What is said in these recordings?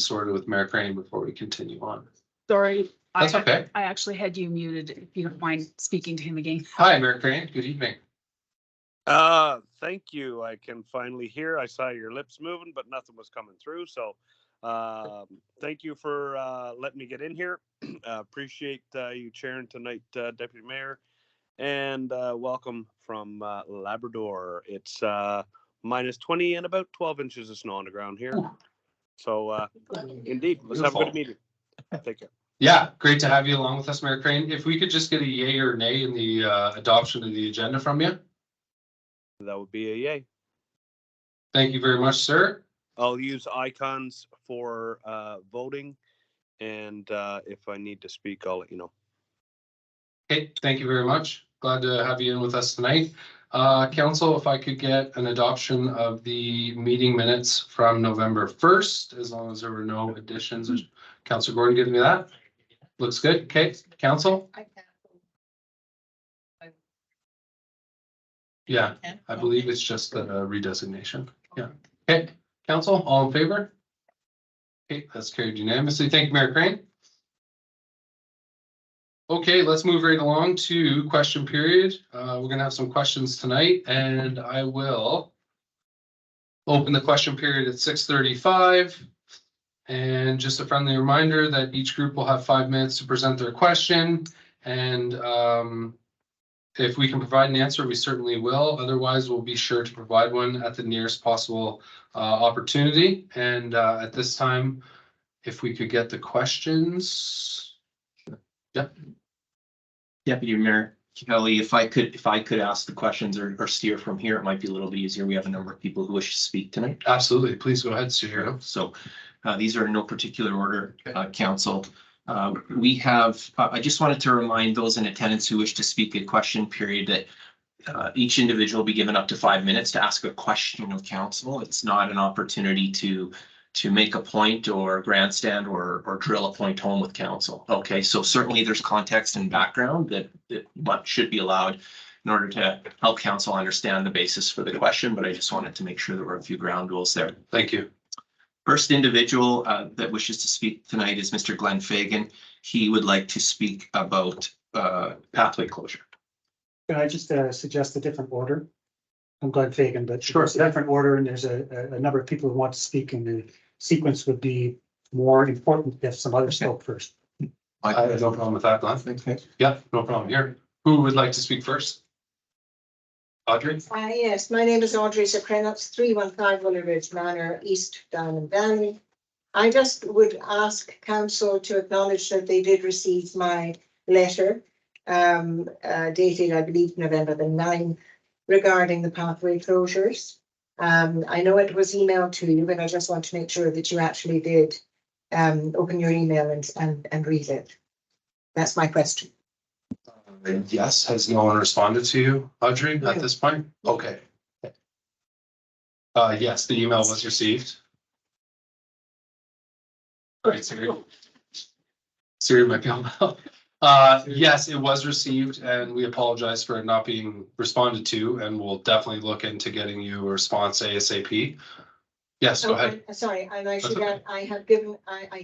sorted with Mayor Crane before we continue on. Sorry. That's okay. I actually had you muted, if you don't mind speaking to him again. Hi, Mayor Crane. Good evening. Thank you. I can finally hear. I saw your lips moving, but nothing was coming through. So thank you for letting me get in here. Appreciate you chairing tonight, Deputy Mayor. And welcome from Labrador. It's -20 and about 12 inches of snow on the ground here. So indeed, let's have a good meeting. Take care. Yeah, great to have you along with us, Mayor Crane. If we could just get a yay or nay in the adoption of the agenda from you. That would be a yay. Thank you very much, sir. I'll use icons for voting, and if I need to speak, I'll let you know. Okay, thank you very much. Glad to have you in with us tonight. Council, if I could get an adoption of the meeting minutes from November 1st, as long as there were no additions. Councilor Gordon, give me that. Looks good. Okay, Council? Yeah, I believe it's just the redesignation. Yeah. Okay, Council, all in favor? Okay, that's carried unanimously. Thank you, Mayor Crane. Okay, let's move right along to question period. We're gonna have some questions tonight, and I will open the question period at 6:35. And just a friendly reminder that each group will have 5 minutes to present their question. And if we can provide an answer, we certainly will. Otherwise, we'll be sure to provide one at the nearest possible opportunity. And at this time, if we could get the questions. Yep. Deputy Mayor Kelly, if I could ask the questions or steer from here, it might be a little bit easier. We have a number of people who wish to speak tonight. Absolutely. Please go ahead, Stuart. So these are in no particular order, Council. We have, I just wanted to remind those in attendance who wish to speak at question period that each individual will be given up to 5 minutes to ask a question of Council. It's not an opportunity to make a point or grandstand or drill a point home with Council. Okay, so certainly there's context and background that should be allowed in order to help Council understand the basis for the question, but I just wanted to make sure there were a few ground rules there. Thank you. First individual that wishes to speak tonight is Mr. Glenn Fagan. He would like to speak about pathway closure. Can I just suggest a different order? I'm Glenn Fagan, but Sure. It's a different order, and there's a number of people who want to speak, and the sequence would be more important if some others spoke first. I have no problem with that, Glenn. Okay. Yeah, no problem here. Who would like to speak first? Audrey? Yes, my name is Audrey Sopranos, 315 Willow Ridge Manor, East Diamond Valley. I just would ask Council to acknowledge that they did receive my letter dated, I believe, November the 9th, regarding the pathway closures. I know it was emailed to you, but I just want to make sure that you actually did open your email and read it. That's my question. Yes, has no one responded to you, Audrey, at this point? Okay. Yes, the email was received. All right, Siri might be on now. Yes, it was received, and we apologize for it not being responded to, and we'll definitely look into getting you a response ASAP. Yes, go ahead. Sorry, and I should add, I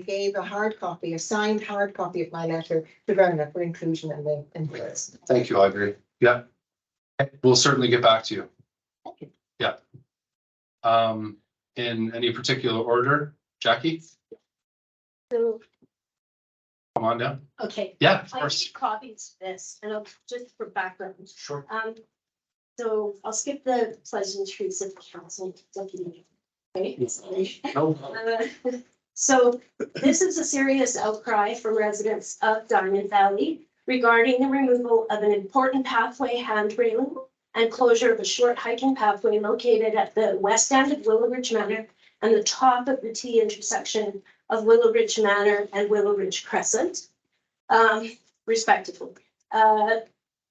gave a hard copy, a signed hard copy of my letter to Verna for inclusion in the list. Thank you, Audrey. Yeah. We'll certainly get back to you. Thank you. Yeah. In any particular order, Jackie? So, Come on down. okay. Yeah, of I course. need copies of this, and I'll just for background. Sure. So I'll skip the pleasantries of the council deputy. Okay. No. So this is a serious outcry from residents of Diamond Valley regarding the removal of an important pathway handrailing and closure of a short hiking pathway located at the west end of Willow Ridge Manor and the top of the T intersection of Willow Ridge Manor and Willow Ridge Crescent, respectively.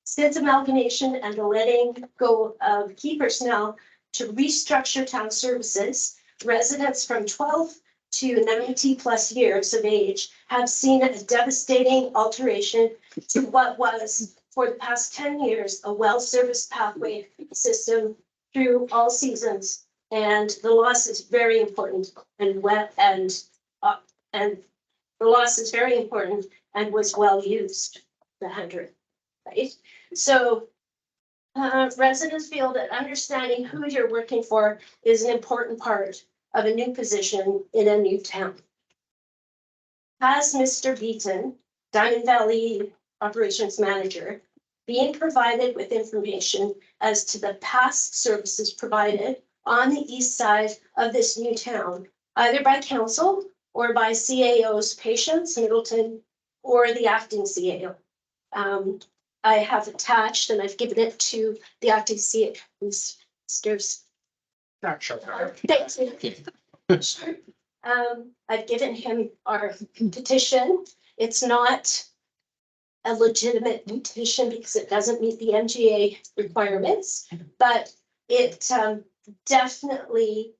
Since amalgamation and the letting go of key personnel to restructure town services, residents from 12 to 90 plus years of age have seen a devastating alteration to what was for the past 10 years a well-serviced pathway system through all seasons. And the loss is very important and and the loss is very important and was well used, the handrail, right? So residents feel that understanding who you're working for is an important part of a new position in a new town. Has Mr. Beaton, Diamond Valley Operations Manager, being provided with information as to the past services provided on the east side of this new town, either by council or by CAO's patients, Middleton, or the acting CAO? I have attached and I've given it to the acting CAO, Mr. Thanks. I've given him our petition. It's not a legitimate petition because it doesn't meet the MGA requirements, but it definitely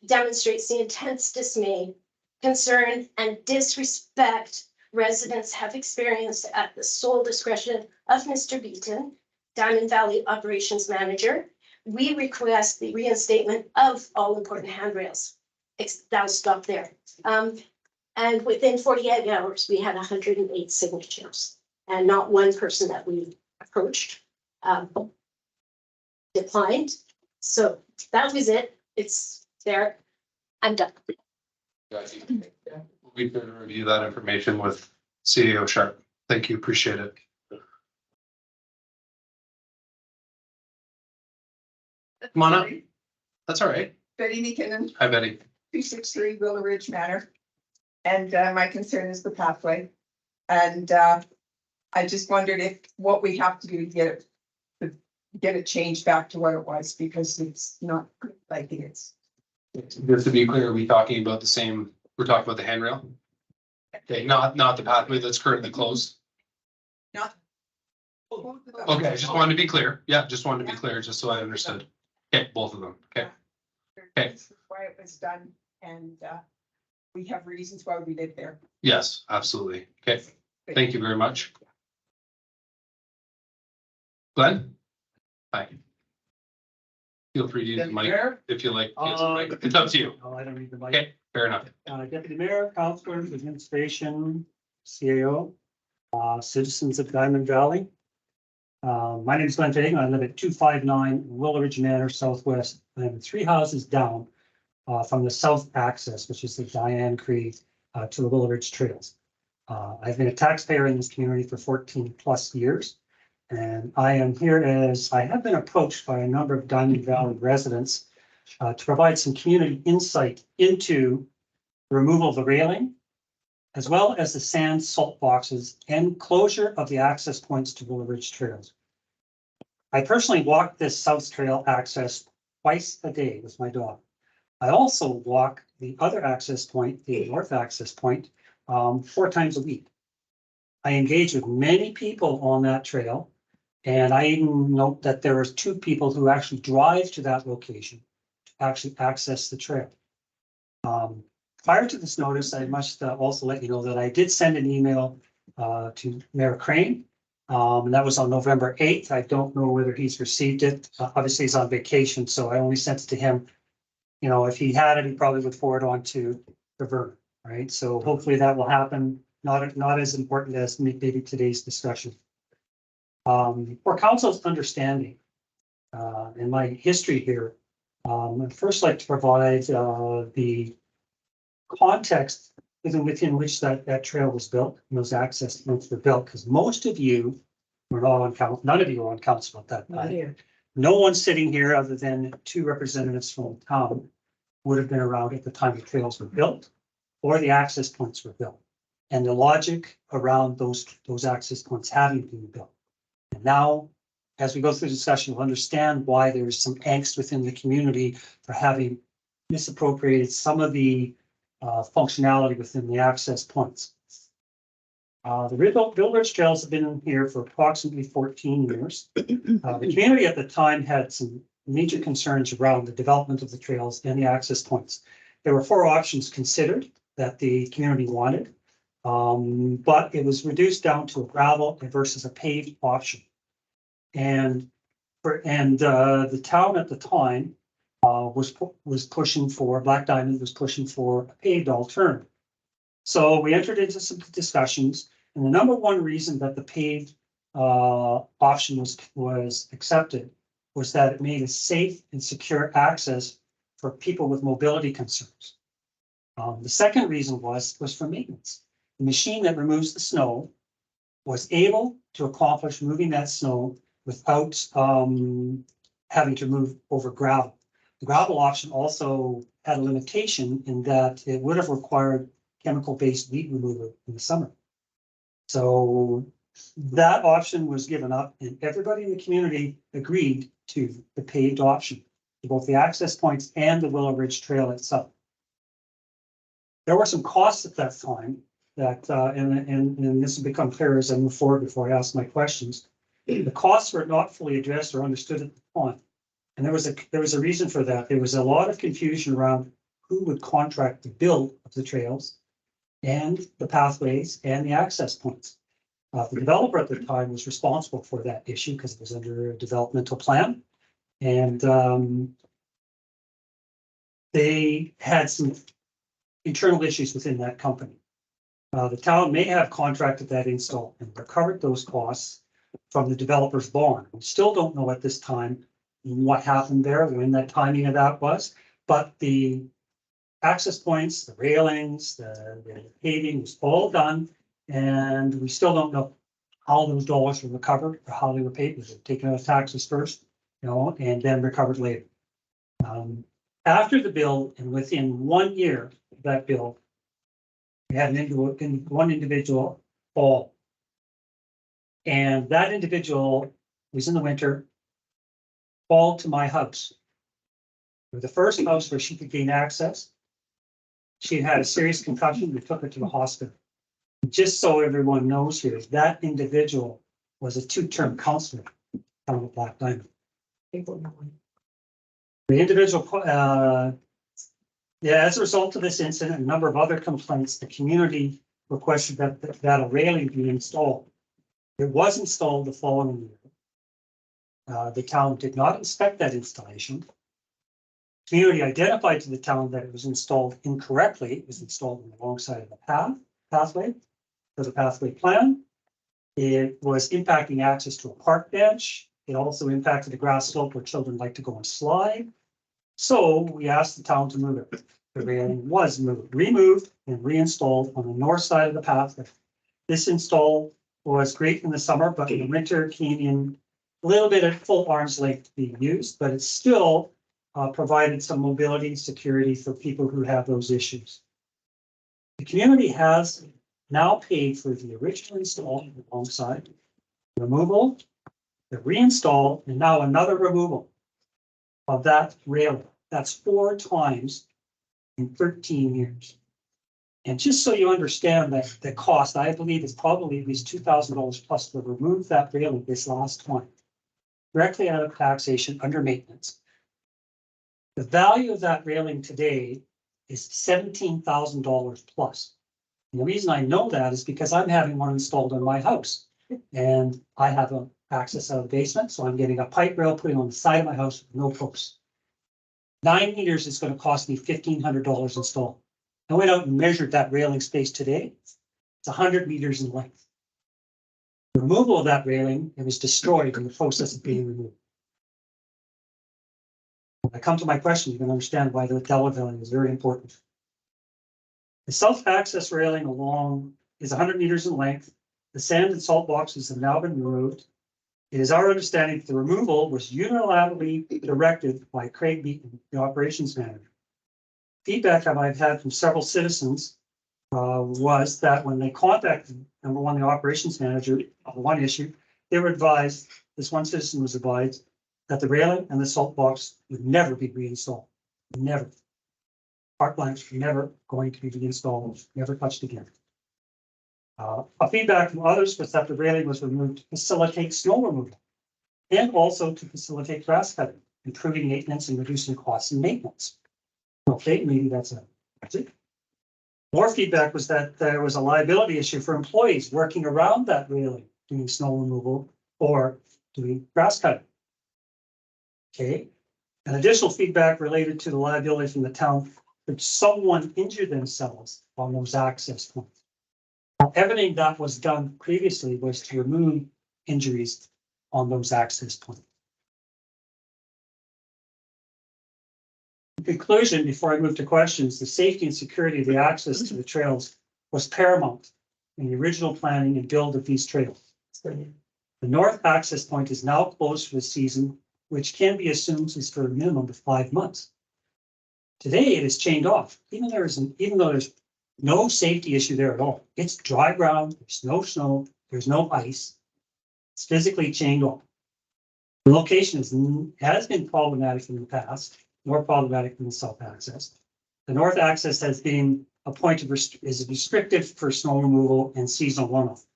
demonstrates the intense dismay, concern, and disrespect residents have experienced at the sole discretion of Mr. Beaton, Diamond Valley Operations Manager. We request the reinstatement of all important handrails. That'll stop there. And within 48 hours, we had 108 signatures, and not one person that we approached declined. So that was it. It's there. I'm done. We could review that information with CEO Sharp. Thank you, appreciate it. Come on up. That's all right. Betty McKinnon, Hi, Betty. 263 Willow Ridge Manor. And my concern is the pathway. And I just wondered if what we have to do to get it changed back to what it was, because it's not like it is. Just to be clear, are we talking about the same, we're talking about the handrail? Okay, not the pathway that's currently closed. Not. Okay, I just wanted to be clear. Yeah, just wanted to be clear, just so I understood. Okay, both of them. Okay. Okay. Why it was done, and we have reasons why we live there. Yes, absolutely. Okay, thank you very much. Glenn? Hi. Feel free to use the mic if you like. Use the mic. It's up to you. No, I don't need the mic. Okay, fair enough. Deputy Mayor, Councilors, Administration, CAO, citizens of Diamond Valley. My name is Glenn Fagan. I live at 259 Willow Ridge Manor Southwest. I am 3 houses down from the south access, which is the Diane Creek to the Willow Ridge Trails. I've been a taxpayer in this community for 14 plus years. And I am here as I have been approached by a number of Diamond Valley residents to provide some community insight into the removal of the railing, as well as the sand salt boxes and closure of the access points to Willow Ridge Trails. I personally walk this south trail access twice a day with my dog. I also walk the other access point, the north access point, 4 times a week. I engage with many people on that trail, and I even note that there are 2 people who actually drive to that location to actually access the trail. Prior to this notice, I must also let you know that I did send an email to Mayor Crane, and that was on November 8th. I don't know whether he's received it. Obviously, he's on vacation, so I only sent it to him. You know, if he had it, he probably would forward on to the Vernon, right? So hopefully that will happen. Not as important as maybe today's discussion. For council's understanding and my history here, I'd first like to provide the context within which that trail was built, and those access points were built, because most of you were not on council, none of you were on council at that time. No one sitting here other than 2 representatives from the town would have been around at the time the trails were built or the access points were built, and the logic around those access points having been built. And now, as we go through the discussion, we'll understand why there's some angst within the community for having misappropriated some of the functionality within the access points. The Willow Ridge Trails have been here for approximately 14 years. The community at the time had some major concerns around the development of the trails and the access points. There were 4 options considered that the community wanted, but it was reduced down to a gravel versus a paved option. And the town at the time was pushing for, Black Diamond was pushing for a paved alternative. So we entered into some discussions, and the number one reason that the paved option was accepted was that it made a safe and secure access for people with mobility concerns. The second reason was for maintenance. The machine that removes the snow was able to accomplish moving that snow without having to move over gravel. The gravel option also had a limitation in that it would have required chemical-based weed removal in the summer. So that option was given up, and everybody in the community agreed to the paved option, both the access points and the Willow Ridge Trail itself. There were some costs at that time that, and this will become clear as I move forward before I ask my questions. The costs were not fully addressed or understood at the time. And there was a reason for that. There was a lot of confusion around who would contract the build of the trails and the pathways and the access points. The developer at the time was responsible for that issue because it was under a developmental plan. And they had some internal issues within that company. The town may have contracted that install and recovered those costs from the developer's bond. We still don't know at this time what happened there, when that timing of that was, but the access points, the railings, the paving was all done, and we still don't know how those dollars were recovered or how they were paid. Was it taken out of taxes first, and then recovered later? After the build, and within 1 year of that build, we had one individual fall. And that individual was in the winter, fall to my house. For the first house where she could gain access. She had a serious concussion. We took her to the hospital. Just so everyone knows here, that individual was a 2-term counselor down at Black Diamond. The individual, as a result of this incident and a number of other complaints, the community requested that a railing be installed. It was installed the following year. The town did not inspect that installation. Community identified to the town that it was installed incorrectly. It was installed on the wrong side of the pathway for the pathway plan. It was impacting access to a park bench. It also impacted the grass slope where children like to go and slide. So we asked the town to move it. The railing was removed and reinstalled on the north side of the path. This install was great in the summer, but in the winter came in a little bit at full arm's length to be used, but it still provided some mobility security for people who have those issues. The community has now paid for the original install alongside removal, the reinstall, and now another removal of that railing. That's 4 times in 13 years. And just so you understand that the cost, I believe, is probably at least $2,000 plus to remove that railing this last time, directly out of taxation under maintenance. The value of that railing today is $17,000 plus. And the reason I know that is because I'm having one installed in my house, and I have access out of the basement, so I'm getting a pipe rail putting on the side of my house with no posts. 9 meters is going to cost me $1,500 installed. I went out and measured that railing space today. It's 100 meters in length. The removal of that railing, it was destroyed in the process of being removed. When I come to my question, you can understand why the dollar value is very important. The self-access railing along is 100 meters in length. The sand and salt boxes have now been removed. It is our understanding that the removal was unilaterally directed by Craig Beaton, the operations manager. Feedback that I've had from several citizens was that when they contacted, number one, the operations manager on one issue, they were advised, this one citizen was advised, that the railing and the salt box would never be reinstalled. Never. Park blanks were never going to be reinstalled, never touched again. A feedback from others was that the railing was removed to facilitate snow removal and also to facilitate grass cutting, improving maintenance and reducing costs in maintenance. Okay, maybe that's it. More feedback was that there was a liability issue for employees working around that railing, doing snow removal or doing grass cutting. Okay, and additional feedback related to the liability from the town Could someone injure themselves on those access points? Now, everything that was done previously was to remove injuries on those access points. In conclusion, before I move to questions, the safety and security of the access to the trails was paramount in the original planning and build of these trails. The north access point is now closed for the season, which can be assumed is for a minimum of 5 months. Today, it is chained off, even though there's no safety issue there at all. It's dry ground, there's no snow, there's no ice. It's physically chained off. The location has been problematic in the past, more problematic than the south access. The north access has been a point of is restrictive for snow removal and seasonal runoff.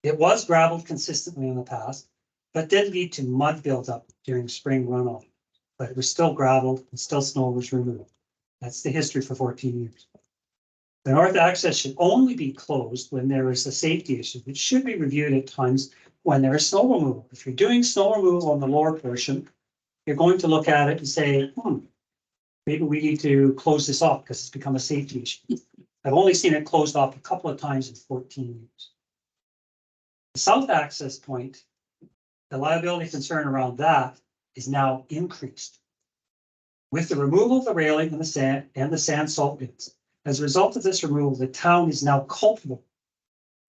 It was gravelled consistently in the past, but did lead to mud buildup during spring runoff. But it was still gravelled and still snow was removed. That's the history for 14 years. The north access should only be closed when there is a safety issue. It should be reviewed at times when there is snow removal. If you're doing snow removal on the lower portion, you're going to look at it and say, maybe we need to close this off because it's become a safety issue. I've only seen it closed off a couple of times in 14 years. The south access point, the liability concern around that is now increased. With the removal of the railing and the sand salt bins. As a result of this removal, the town is now culpable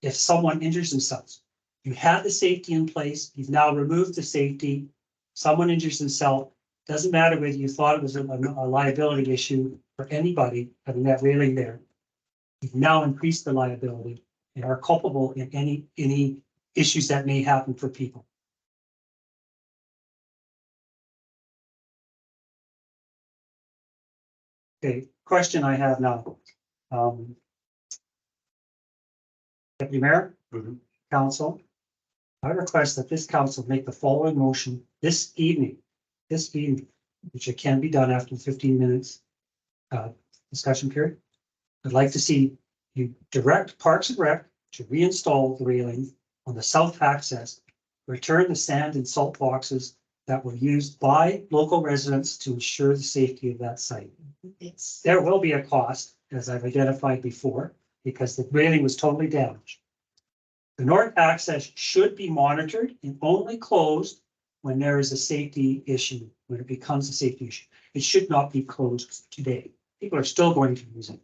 if someone injures themselves. You had the safety in place, you've now removed the safety, someone injures themselves, doesn't matter whether you thought it was a liability issue for anybody having that railing there. You've now increased the liability and are culpable in any issues that may happen for people. Okay, question I have now. Deputy Mayor, Council, I request that this council make the following motion this evening, which it can be done after 15 minutes discussion period. I'd like to see you direct Parks and Rec to reinstall the railing on the south access, return the sand and salt boxes that were used by local residents to ensure the safety of that site. There will be a cost, as I've identified before, because the railing was totally damaged. The north access should be monitored and only closed when there is a safety issue, when it becomes a safety issue. It should not be closed today. People are still going to use it.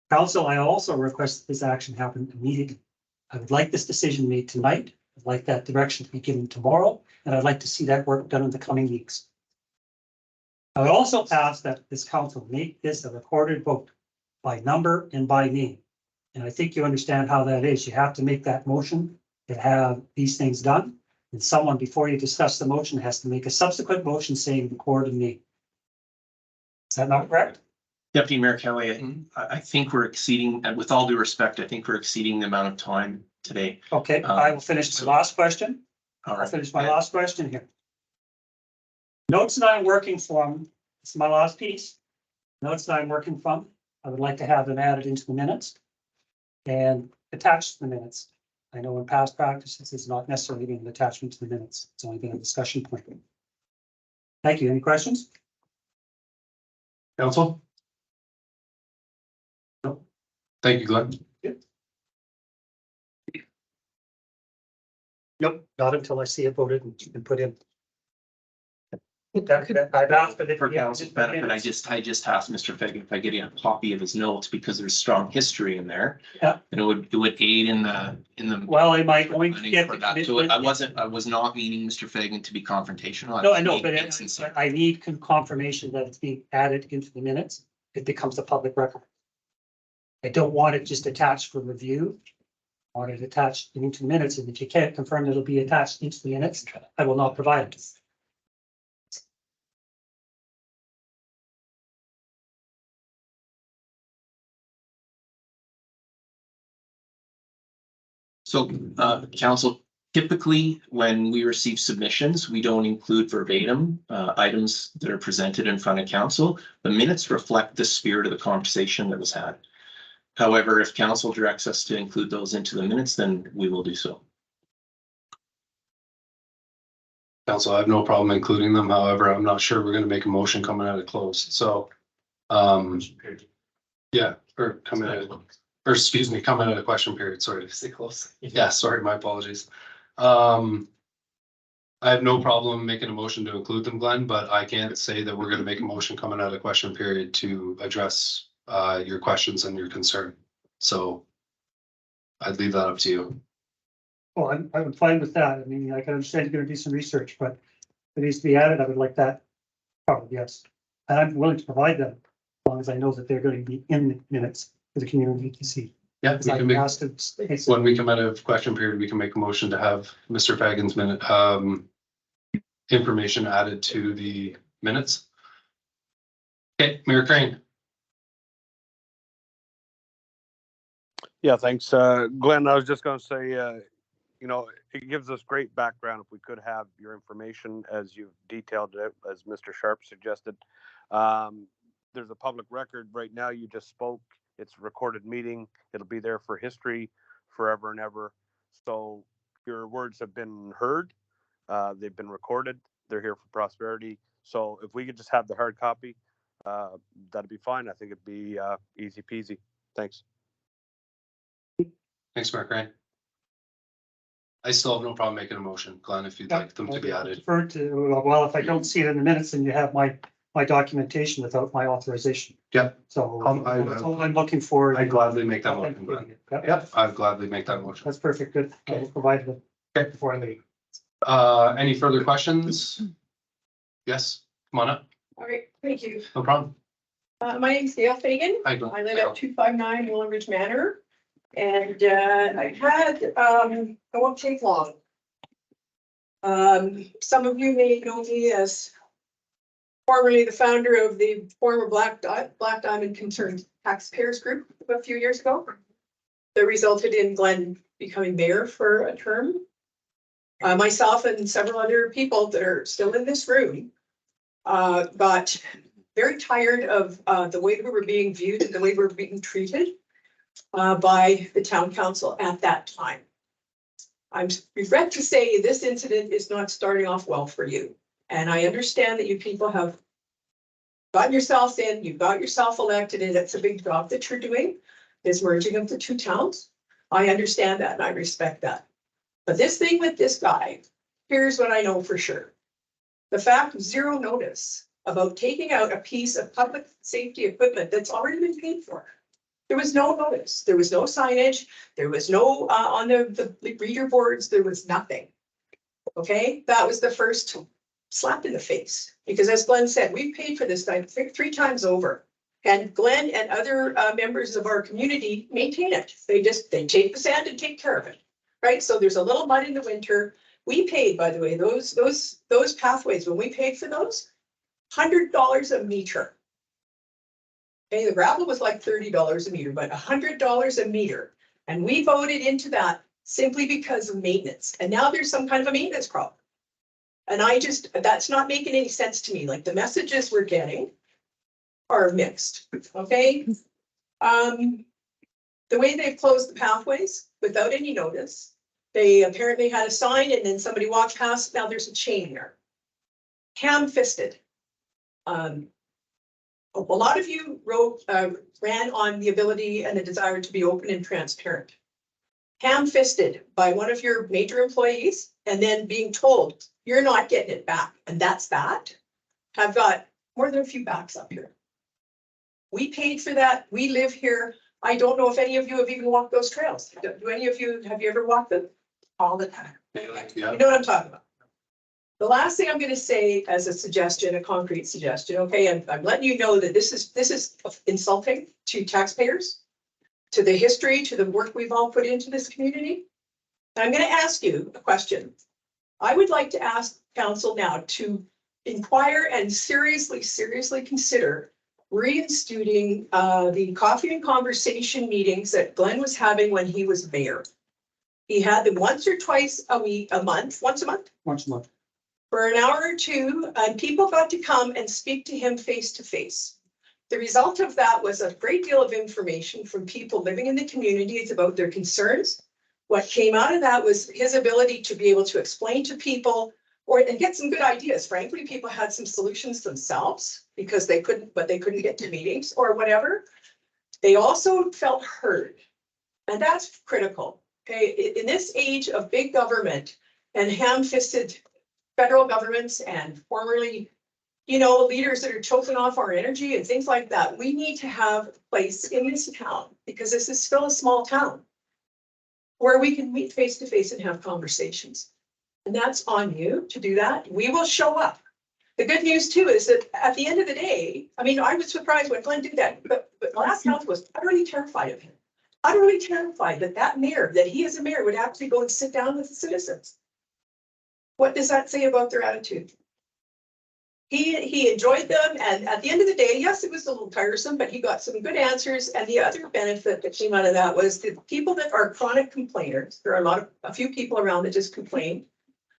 Council, I also request that this action happen immediately. I would like this decision made tonight. I'd like that direction to be given tomorrow, and I'd like to see that work done in the coming weeks. I would also ask that this council make this a recorded vote by number and by name. And I think you understand how that is. You have to make that motion to have these things done. And someone, before you discuss the motion, has to make a subsequent motion saying record and name. Is that not correct? Deputy Mayor Kelly, I think we're exceeding, and with all due respect, I think we're exceeding the amount of time today. Okay, I will finish my last question. All I'll right. finish my last question here. Notes that I'm working from, this is my last piece. Notes that I'm working from, I would like to have them added into the minutes and attached to the minutes. I know in past practices, it's not necessarily been an attachment to the minutes. It's only been a discussion point. Thank you. Any questions? Council? No. Thank you, Glenn. Nope, not until I see it voted and put in. I've asked for the. For council's benefit, I just asked Mr. Fagan if I get a copy of his notes because there's strong history in there. Yeah. And it would aid in the. Well, am I going to get? For that. So I was not meaning Mr. Fagan to be confrontational. No, I know, but It's sincere. I need confirmation that it's being added into the minutes. It becomes a public record. I don't want it just attached for review. I want it attached into the minutes, and if you can't confirm that it'll be attached into the minutes, I will not provide it. So, council, typically, when we receive submissions, we don't include verbatim items that are presented in front of council. The minutes reflect the spirit of the conversation that was had. However, if council directs us to include those into the minutes, then we will do so. Council, I have no problem including them. However, I'm not sure we're going to make a motion coming out of close. So Yeah, or come in, or excuse me, come in at a question period. Sorry to stay close. Yeah, sorry, my apologies. I have no problem making a motion to include them, Glenn, but I can't say that we're gonna make a motion coming out of question period to address your questions and your concern. So I'd leave that up to you. Well, I'm fine with that. I mean, I can understand you're gonna do some research, but if it needs to be added, I would like that. Probably, yes. And I'm willing to provide them as long as I know that they're going to be in the minutes for the community to see. Yeah, Because we I can make, asked to. when we come out of question period, we can make a motion to have Mr. Fagan's minute, information added to the minutes. Okay, Mayor Crane. Yeah, thanks. Glenn, I was just going to say, you know, it gives us great background if we could have your information as you've detailed it, as Mr. Sharp suggested. There's a public record right now. You just spoke. It's a recorded meeting. It'll be there for history forever and ever. So your words have been heard. They've been recorded. They're here for prosperity. So if we could just have the hard copy, that'd be fine. I think it'd be easy peasy. Thanks. Thanks, Mayor Crane. I still have no problem making a motion, Glenn, if you'd like them to be added. Defer to, well, if I don't see it in the minutes, then you have my documentation without my authorization. Yeah. So I- that's all I'm looking for. I'd gladly make that motion, Glenn. Yep, I'd gladly make that motion. That's perfect. Good. I will provide them before I leave. Any further questions? Yes, come on up. All right, thank you. No problem. My name's Gail Fagan. Hi, Glenn. I live at 259 Willow Ridge Manor. And I had, I won't take long. Some of you may know me as formerly the founder of the former Black Diamond Concerned Taxpayers Group a few years ago. That resulted in Glenn becoming mayor for a term. Myself and several other people that are still in this room got very tired of the way we were being viewed and the way we were being treated by the town council at that time. I regret to say this incident is not starting off well for you. And I understand that you people have gotten yourselves in, you've got yourself elected, and it's a big job that you're doing, is merging of the two towns. I understand that and I respect that. But this thing with this guy, here's what I know for sure. The fact of zero notice about taking out a piece of public safety equipment that's already been paid for. There was no notice, there was no signage, there was no on the reader boards, there was nothing. Okay, that was the first slap in the face, because as Glenn said, we paid for this thing three times over. And Glenn and other members of our community maintain it. They take the sand and take care of it, right? So there's a little mud in the winter. We paid, by the way, those pathways, when we paid for those, $100 a meter. Okay, the gravel was like $30 a meter, but $100 a meter. And we voted into that simply because of maintenance. And now there's some kind of a maintenance problem. And that's not making any sense to me. Like the messages we're getting are mixed, okay? The way they've closed the pathways without any notice, they apparently had a sign and then somebody walked past, now there's a chain there. Ham-fisted. A lot of you ran on the ability and the desire to be open and transparent. Ham-fisted by one of your major employees and then being told, you're not getting it back. And that's that. I've got more than a few backs up here. We paid for that. We live here. I don't know if any of you have even walked those trails. Do any of you, have you ever walked them? All the time. Yeah. You know what I'm talking about. The last thing I'm going to say as a suggestion, a concrete suggestion, okay, I'm letting you know that this is insulting to taxpayers, to the history, to the work we've all put into this community. I'm going to ask you a question. I would like to ask council now to inquire and seriously consider reinstituting the coffee and conversation meetings that Glenn was having when he was mayor. He had them once or twice a month, once a month. Once a month. For an hour or two, and people got to come and speak to him face to face. The result of that was a great deal of information from people living in the communities about their concerns. What came out of that was his ability to be able to explain to people and get some good ideas. Frankly, people had some solutions themselves because they couldn't get to meetings or whatever. They also felt heard. And that's critical. Okay, in this age of big government and ham-fisted federal governments and formerly, leaders that are choking off our energy and things like that, we need to have a place in this town, because this is still a small town, where we can meet face to face and have conversations. And that's on you to do that. We will show up. The good news too is that at the end of the day, I mean, I was surprised when Glenn did that, but last council was utterly terrified of him. Utterly terrified that mayor, that he as a mayor would actually go and sit down with the citizens. What does that say about their attitude? He enjoyed them, and at the end of the day, yes, it was a little tiresome, but he got some good answers. And the other benefit that came out of that was the people that are chronic complainers. There are a few people around that just complain,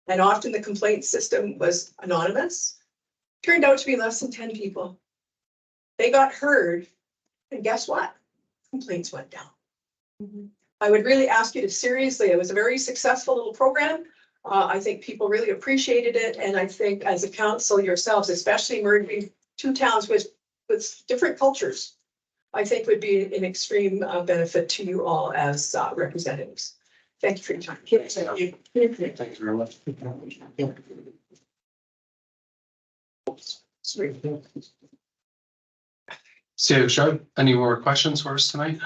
and often the complaint system was anonymous. Turned out to be less than 10 people. They got heard, and guess what? Complaints went down. I would really ask you to seriously, it was a very successful little program. I think people really appreciated it. And I think as a council yourselves, especially merging two towns with different cultures, I think would be an extreme benefit to you all as representatives. Thank you for your time. Thank you very much. So, Shaw, any more questions for us tonight?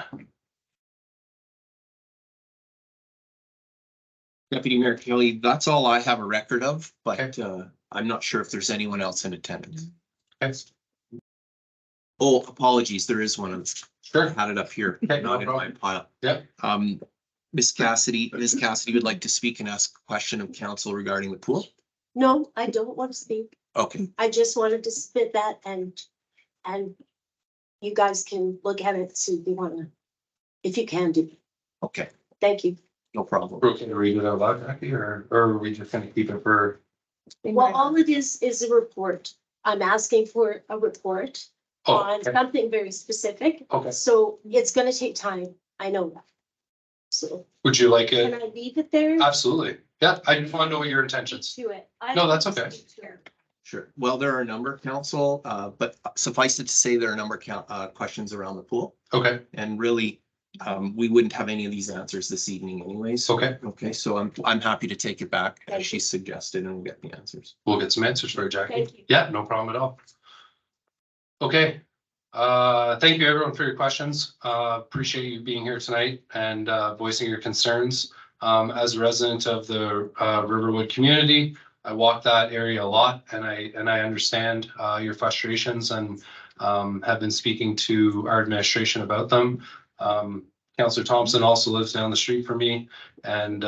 Deputy Mayor Kelly, that's all I have a record of, but Okay. I'm not sure if there's anyone else in attendance. Okay. Oh, apologies, there is one. Sure. I had it up here, Okay, not no in my problem. pile. Yep. Ms. Cassidy would like to speak and ask a question of council regarding the pool. No, I don't want to speak. Okay, I just wanted to spit that and you guys can look at it, see if you wanna, if you can do. okay, Thank you. no problem. We're okay to read it out loud, Jackie, or are we just gonna keep it for? Well, all it is a report. I'm asking for a report Oh, on okay. something very specific. Okay. So it's gonna take time. I know that. So Would you like can it? I leave it there? Absolutely. Yeah, I just want to know what your intentions. To it. I No, don't that's wanna okay. speak to it. Sure. Well, there are a number, council, but suffice it to say, there are a number of questions around the pool. Okay, And really, we wouldn't have any of these answers this evening anyways. okay. Okay, so I'm happy to take it back Thank as she suggested and we'll get the answers. We'll get some answers for you, Jackie. Thank you. Yeah, no problem at all. Okay, thank you everyone for your questions. Appreciate you being here tonight and voicing your concerns. As a resident of the Riverwood community, I walk that area a lot and I understand your frustrations and have been speaking to our administration about them. Councillor Thompson also lives down the street from me, and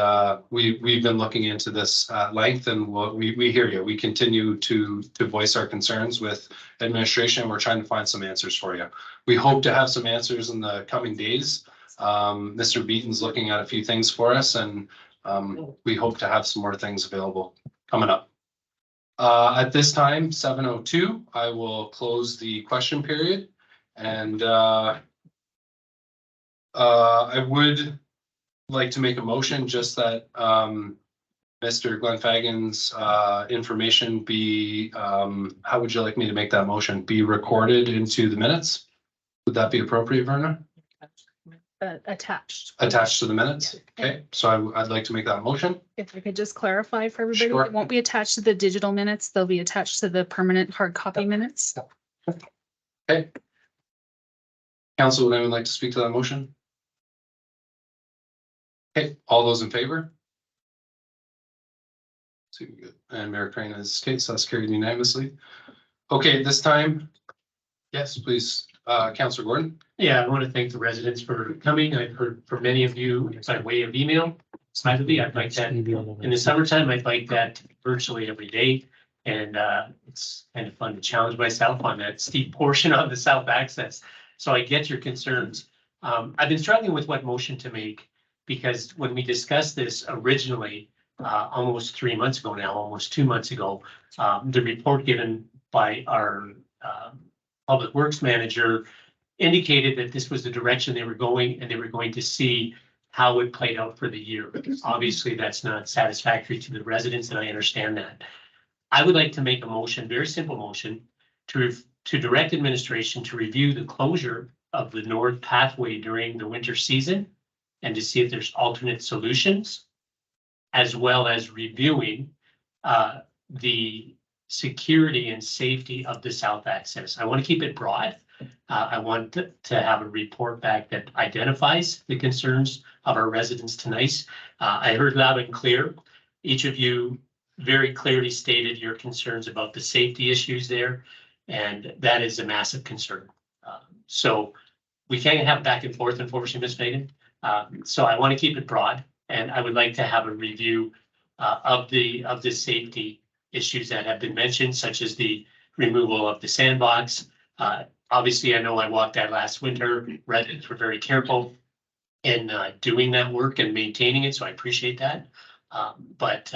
we've been looking into this at length, and we hear you. We continue to voice our concerns with administration. We're trying to find some answers for you. We hope to have some answers in the coming days. Mr. Beaton's looking at a few things for us, and we hope to have some more things available coming up. At this time, 7:02, I will close the question period, and I would like to make a motion just that Mr. Glenn Fagan's information be, how would you like me to make that motion? Be recorded into the minutes? Would that be appropriate, Verna? Attached. Attached to the minutes? Yeah. Okay, so I'd like to make that motion. If I could just clarify for everybody, Sure. it won't be attached to the digital minutes. They'll be attached to the permanent hard copy minutes. Okay. Council, would anyone like to speak to that motion? Okay, all those in favor? So good. And Mayor Crane is case, that's carried unanimously. Okay, this time, yes, please, Councillor Gordon. Yeah, I want to thank the residents for coming. I've heard from many of you by way of email. Privately, I'd like that in the summertime. I'd like that virtually every day. And it's kind of fun to challenge myself on that steep portion of the south access. So I get your concerns. I've been struggling with what motion to make because when we discussed this originally, almost 3 months ago now, almost 2 months ago, the report given by our public works manager indicated that this was the direction they were going and they were going to see how it played out for the year. Obviously, that's not satisfactory to the residents and I understand that. I would like to make a motion, very simple motion, to to direct administration to review the closure of the north pathway during the winter season and to see if there's alternate solutions, as well as reviewing the security and safety of the south access. I want to keep it broad. I want to have a report back that identifies the concerns of our residents tonight. I heard loud and clear. Each of you very clearly stated your concerns about the safety issues there, and that is a massive concern. So we can't have back and forth, unfortunately, Ms. Megan. So I want to keep it broad, and I would like to have a review of the safety issues that have been mentioned, such as the removal of the sandbox. Obviously, I know I walked that last winter. Residents were very careful in doing that work and maintaining it, so I appreciate that. But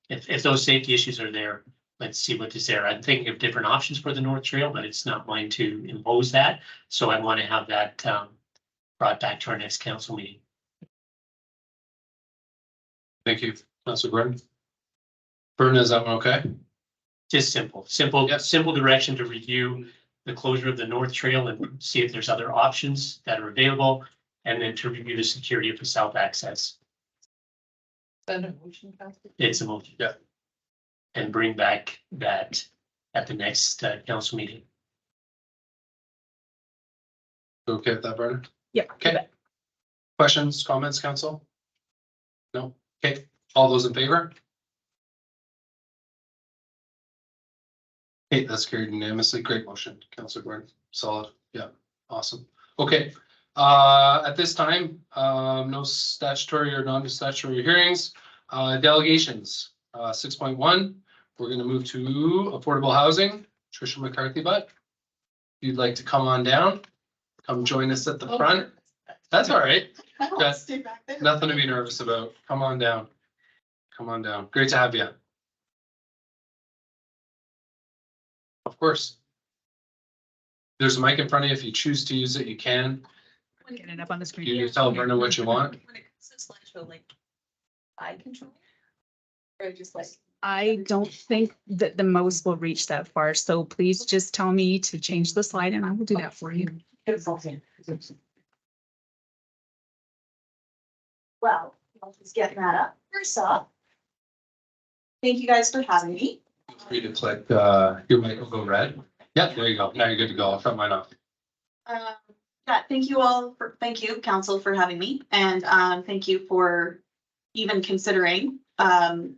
if those safety issues are there, let's see what is there. I'm thinking of different options for the North Trail, but it's not mine to impose that. So I want to have that brought back to our next council meeting. Thank you, Councilor Gordon. Vernon, is that one okay? Just simple direction to review the closure of the North Trail and see if there's other options that are available, and then to review the security of the south access. It's a motion. Yeah. And bring back that at the next council meeting. Okay with that, Vernon? Yeah. Okay. Questions, comments, council? No? Okay, all those in favor? Okay, that's carried unanimously. Great motion, Councilor Gordon. Solid. Yeah, awesome. Okay, at this time, no statutory or non-statutory hearings. Delegations, 6.1. We're going to move to affordable housing. Tricia McCarthy-Butt. If you'd like to come on down, come join us at the front. That's all right. Okay. Nothing to be nervous about. Come on down. Come on down. Great to have you. Of course. There's a mic in front of you. If you choose to use it, you can. Get it up on the screen. You just tell Vernon what you want. When it comes to slideshow, like eye control? Or just like. I don't think that the mouse will reach that far, so please just tell me to change the slide and I will do that for you. Well, I'll just get that up. First off, thank you guys for having me. Feel free to click, your mic will go red. Yeah, there you go. Now you're good to go. I'll shut mine off. Yeah, thank you, council, for having me, and thank you for even considering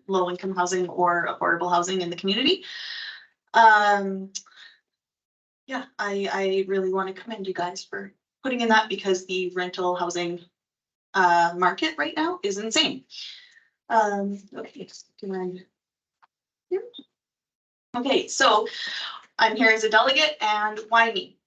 low-income housing or affordable housing in the community. Yeah, I really want to commend you guys for putting in that, because the rental housing market right now is insane. Okay, just doing here. Okay, so I'm here as a delegate, and why me?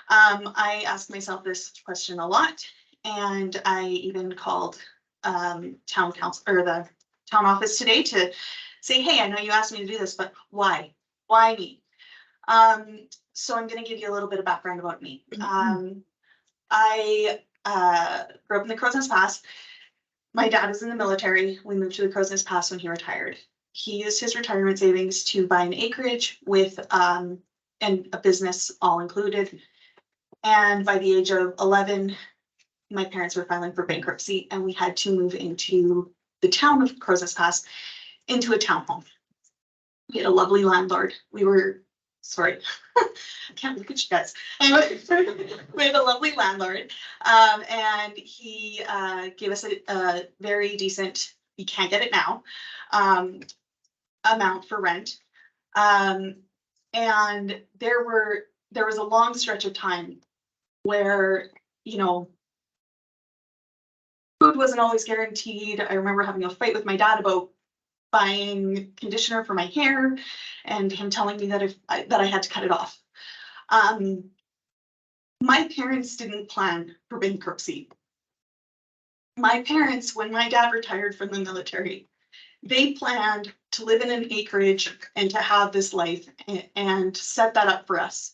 I ask myself this question a lot, and I even called town council or the town office today to say, hey, I know you asked me to do this, but why? Why me? So I'm going to give you a little bit of background about me. I grew up in the Crowsnest Pass. My dad was in the military. We moved to the Crowsnest Pass when he retired. He used his retirement savings to buy an acreage with and a business all included. And by the age of 11, my parents were filing for bankruptcy, and we had to move into the town of Crowsnest Pass into a townhome. We had a lovely landlord. We were, sorry, I can't look at you guys. We had a lovely landlord, and he gave us a very decent, you can't get it now, amount for rent. And there was a long stretch of time where, you know, food wasn't always guaranteed. I remember having a fight with my dad about buying conditioner for my hair, and him telling me that I had to cut it off. My parents didn't plan for bankruptcy. My parents, when my dad retired from the military, they planned to live in an acreage and to have this life and set that up for us.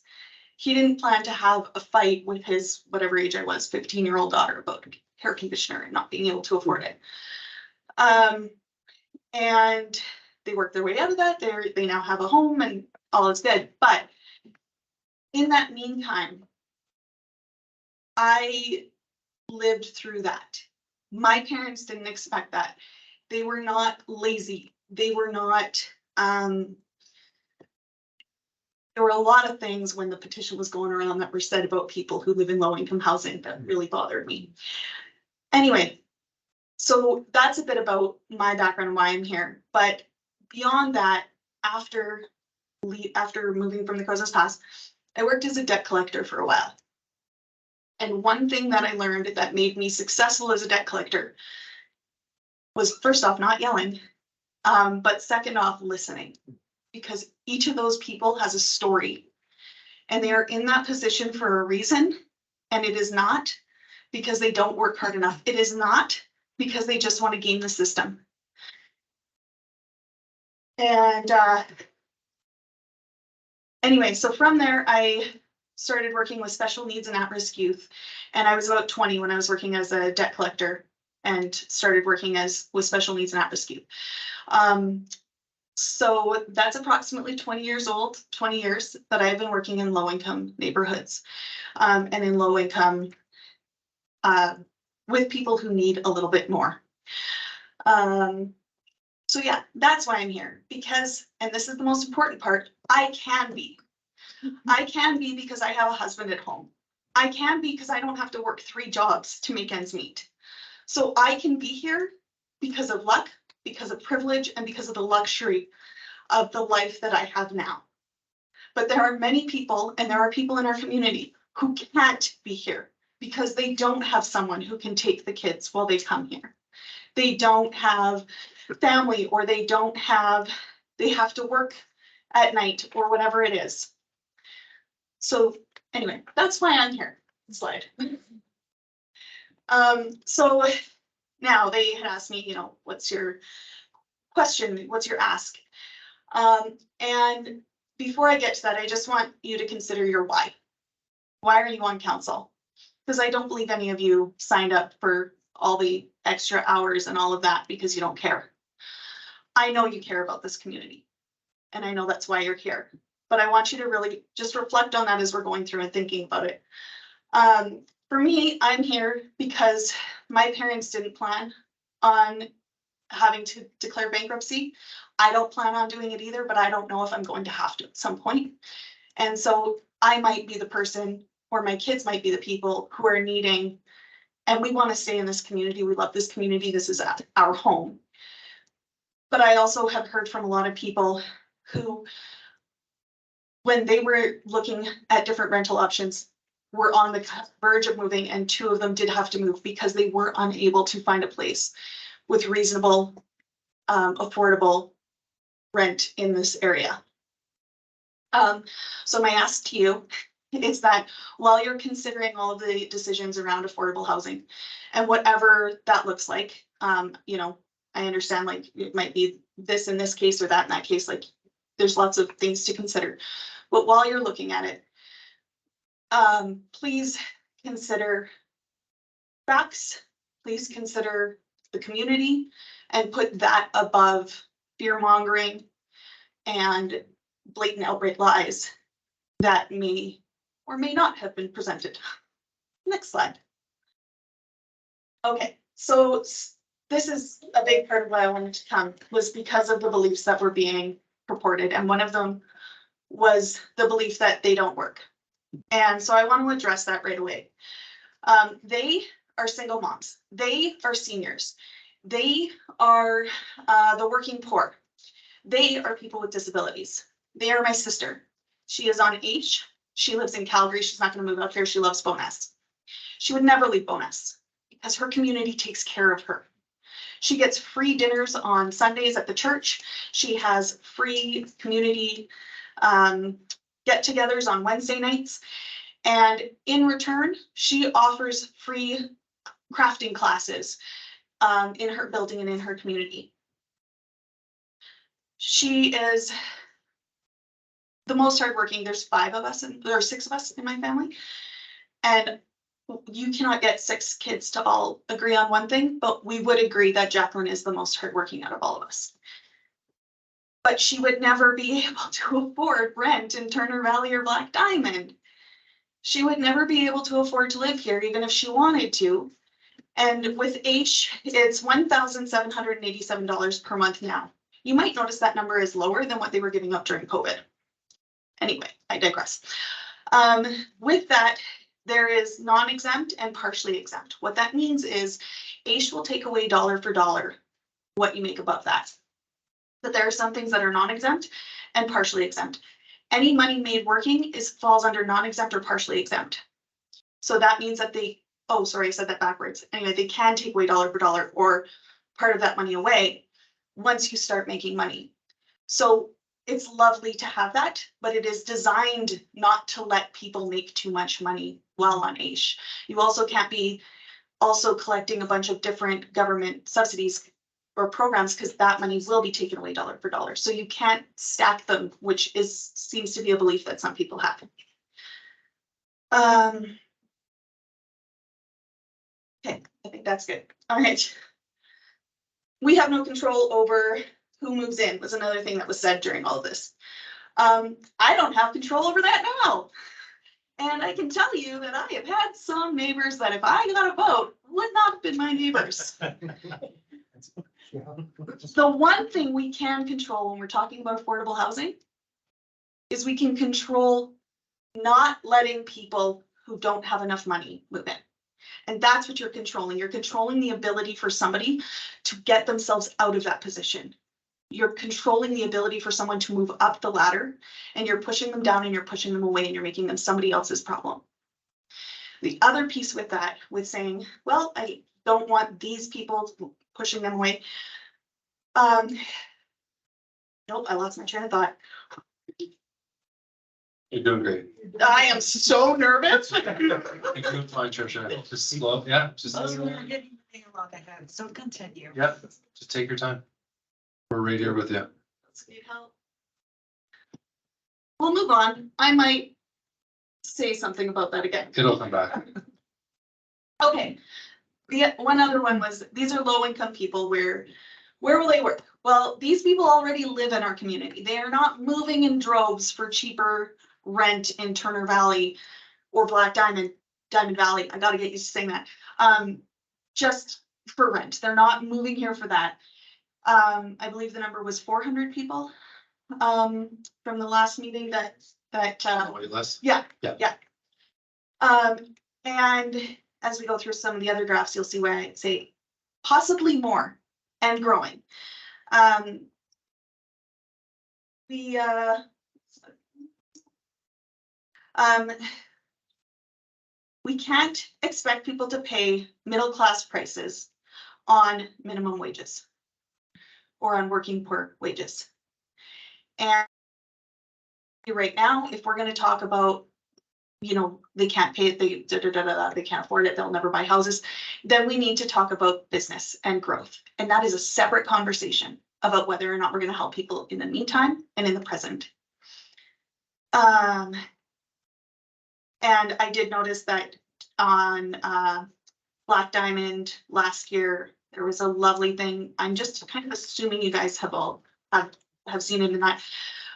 He didn't plan to have a fight with his, whatever age I was, 15-year-old daughter about hair conditioner and not being able to afford it. And they worked their way out of that. They now have a home and all is good. But in that meantime, I lived through that. My parents didn't expect that. They were not lazy. They were not, there were a lot of things when the petition was going around that were said about people who live in low income housing that really bothered me. Anyway, so that's a bit about my background and why I'm here. But beyond that, after moving from the Crozes Pass, I worked as a debt collector for a while. And one thing that I learned that made me successful as a debt collector was, first off, not yelling, but second off, listening. Because each of those people has a story, and they are in that position for a reason. And it is not because they don't work hard enough. It is not because they just want to game the system. And anyway, so from there, I started working with special needs and at-risk youth. And I was about 20 when I was working as a debt collector and started working with special needs and at-risk youth. So that's approximately 20 years old, 20 years that I've been working in low-income neighborhoods, and in low-income with people who need a little bit more. So yeah, that's why I'm here, because, and this is the most important part, I can be. I can be because I have a husband at home. I can be because I don't have to work 3 jobs to make ends meet. So I can be here because of luck, because of privilege, and because of the luxury of the life that I have now. But there are many people, and there are people in our community who can't be here because they don't have someone who can take the kids while they come here. They don't have family, or they have to work at night or whatever it is. So anyway, that's why I'm here. Slide. So now they had asked me, what's your question? What's your ask? And before I get to that, I just want you to consider your why. Why are you on council? Because I don't believe any of you signed up for all the extra hours and all of that because you don't care. I know you care about this community, and I know that's why you're here. But I want you to really just reflect on that as we're going through and thinking about it. For me, I'm here because my parents didn't plan on having to declare bankruptcy. I don't plan on doing it either, but I don't know if I'm going to have to at some point. And so I might be the person, or my kids might be the people who are needing, and we want to stay in this community. We love this community. This is our home. But I also have heard from a lot of people who, when they were looking at different rental options, were on the verge of moving, and 2 of them did have to move because they were unable to find a place with reasonable, affordable rent in this area. So my ask to you is that while you're considering all of the decisions around affordable housing and whatever that looks like, I understand, like, it might be this in this case or that in that case, like there's lots of things to consider. But while you're looking at it, please consider facts, please consider the community, and put that above fear mongering and blatant outright lies that may or may not have been presented. Next slide. Okay, so this is a big part of why I wanted to come, was because of the beliefs that were being purported, and one of them was the belief that they don't work. And so I want to address that right away. They are single moms. They are seniors. They are the working poor. They are people with disabilities. They are my sister. She is on H. She lives in Calgary. She's not going to move out here. She loves Bowness. She would never leave Bowness because her community takes care of her. She gets free dinners on Sundays at the church. She has free community get-togethers on Wednesday nights. And in return, she offers free crafting classes in her building and in her community. She is the most hardworking. There's 5 of us, or 6 of us in my family. And you cannot get 6 kids to all agree on one thing, but we would agree that Jacqueline is the most hardworking out of all of us. But she would never be able to afford rent in Turner Valley or Black Diamond. she would never be able to afford to live here, even if she wanted to. And with H, it's $1,787 per month now. You might notice that number is lower than what they were giving up during COVID. Anyway, I digress. With that, there is non-exempt and partially exempt. What that means is H will take away dollar for dollar what you make above that. But there are some things that are non-exempt and partially exempt. Any money made working falls under non-exempt or partially exempt. So that means that oh, sorry, I said that backwards. Anyway, they can take away dollar for dollar or part of that money away once you start making money. So it's lovely to have that, but it is designed not to let people make too much money while on AISH. You also can't be also collecting a bunch of different government subsidies or programs, because that money will be taken away dollar for dollar. So you can't stack them, which seems to be a belief that some people have. Okay, I think that's good. All right. We have no control over who moves in, was another thing that was said during all of this. I don't have control over that now. And I can tell you that I have had some neighbors that if I got a vote, would not have been my neighbors. The one thing we can control when we're talking about affordable housing is we can control not letting people who don't have enough money move in. And that's what you're controlling. You're controlling the ability for somebody to get themselves out of that position. You're controlling the ability for someone to move up the ladder, and you're pushing them down and you're pushing them away and you're making them somebody else's problem. The other piece with that, with saying, well, I don't want these people pushing them away. Nope, I lost my train of thought. You're doing great. I am so nervous. You're doing fine, Trisha. Just slow, yeah, just, So continue. yeah, just take your time. We're right here with you. Need help. We'll move on. I might say something about that again. It'll come back. Okay. The one other one was, these are low income people. Where will they work? Well, these people already live in our community. They are not moving in droves for cheaper rent in Turner Valley or Diamond Valley. I gotta get used to saying that. Just for rent. They're not moving here for that. I believe the number was 400 people from the last meeting that Wait less. yeah. Yeah. Yeah. And as we go through some of the other graphs, you'll see where I say possibly more and growing. We can't expect people to pay middle-class prices on minimum wages or on working poor wages. And right now, if we're going to talk about, you know, they can't pay it, they can't afford it, they'll never buy houses, then we need to talk about business and growth. And that is a separate conversation about whether or not we're going to help people in the meantime and in the present. And I did notice that on Black Diamond last year, there was a lovely thing. I'm just kind of assuming you guys have all have seen it in that,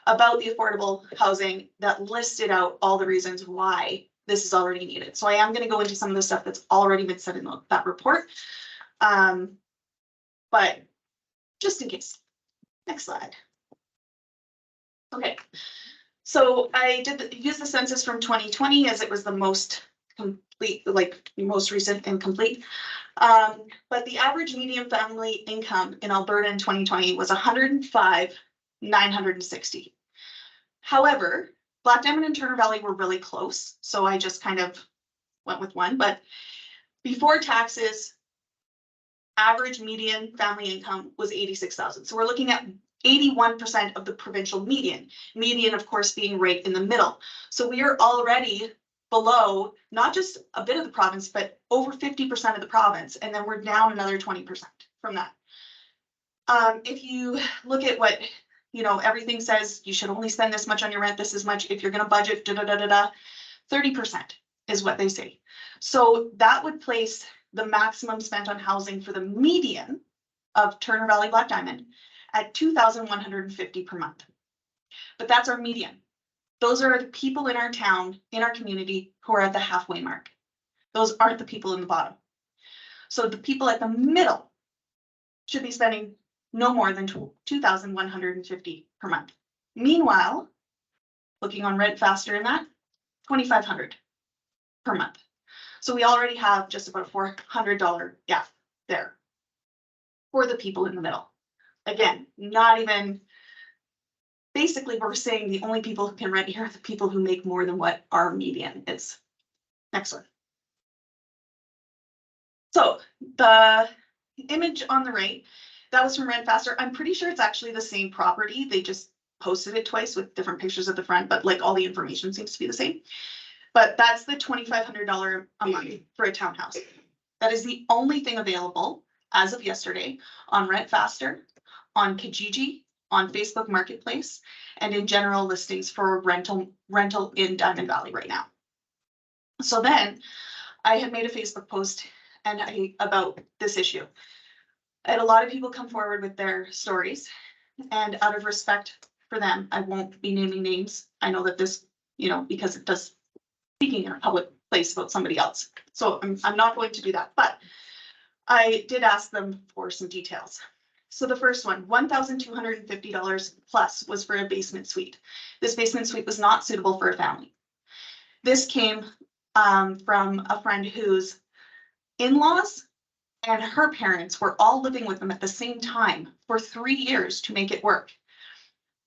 about the affordable housing that listed out all the reasons why this is already needed. So I am going to go into some of the stuff that's already been said in that report. But just in case. Next slide. Okay. So I did use the census from 2020 as it was the most complete, like most recent and complete. But the average median family income in Alberta in 2020 was $105,960. However, Black Diamond and Turner Valley were really close, so I just kind of went with one. But before taxes, average median family income was $86,000. So we're looking at 81% of the provincial median. Median, of course, being right in the middle. So we are already below not just a bit of the province, but over 50% of the province, and then we're down another 20% from that. If you look at what, you know, everything says you should only spend this much on your rent, this is much, if you're going to budget, 30% is what they say. So that would place the maximum spent on housing for the median of Turner Valley Black Diamond at $2,150 per month. But that's our median. Those are the people in our town, in our community, who are at the halfway mark. Those aren't the people in the bottom. So the people at the middle should be spending no more than $2,150 per month. Meanwhile, looking on Rent Faster in that, $2,500 per month. So we already have just about a $400 gap there for the people in the middle. Again, not even, basically we're saying the only people who can rent here are the people who make more than what our median is. Next one. So the image on the right, that was from Rent Faster. I'm pretty sure it's actually the same property. They just posted it twice with different pictures at the front, but like all the information seems to be the same. But that's the $2,500 a month for a townhouse. That is the only thing available as of yesterday on Rent Faster, on Kijiji, on Facebook Marketplace, and in general listings for rental in Diamond Valley right now. So then I had made a Facebook post about this issue. I had a lot of people come forward with their stories, and out of respect for them, I won't be naming names. I know that this, because it does speaking in a public place about somebody else. So I'm not going to do that, but I did ask them for some details. So the first one, $1,250 plus was for a basement suite. This basement suite was not suitable for a family. This came from a friend whose in-laws and her parents were all living with them at the same time for 3 years to make it work.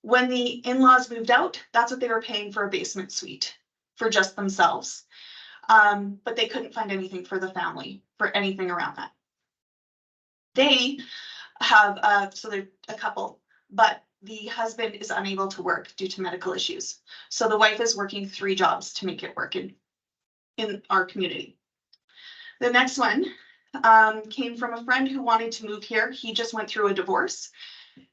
When the in-laws moved out, that's what they were paying for a basement suite for just themselves. But they couldn't find anything for the family, for anything around that. They have, so they're a couple, but the husband is unable to work due to medical issues. So the wife is working 3 jobs to make it work in our community. The next one came from a friend who wanted to move here. He just went through a divorce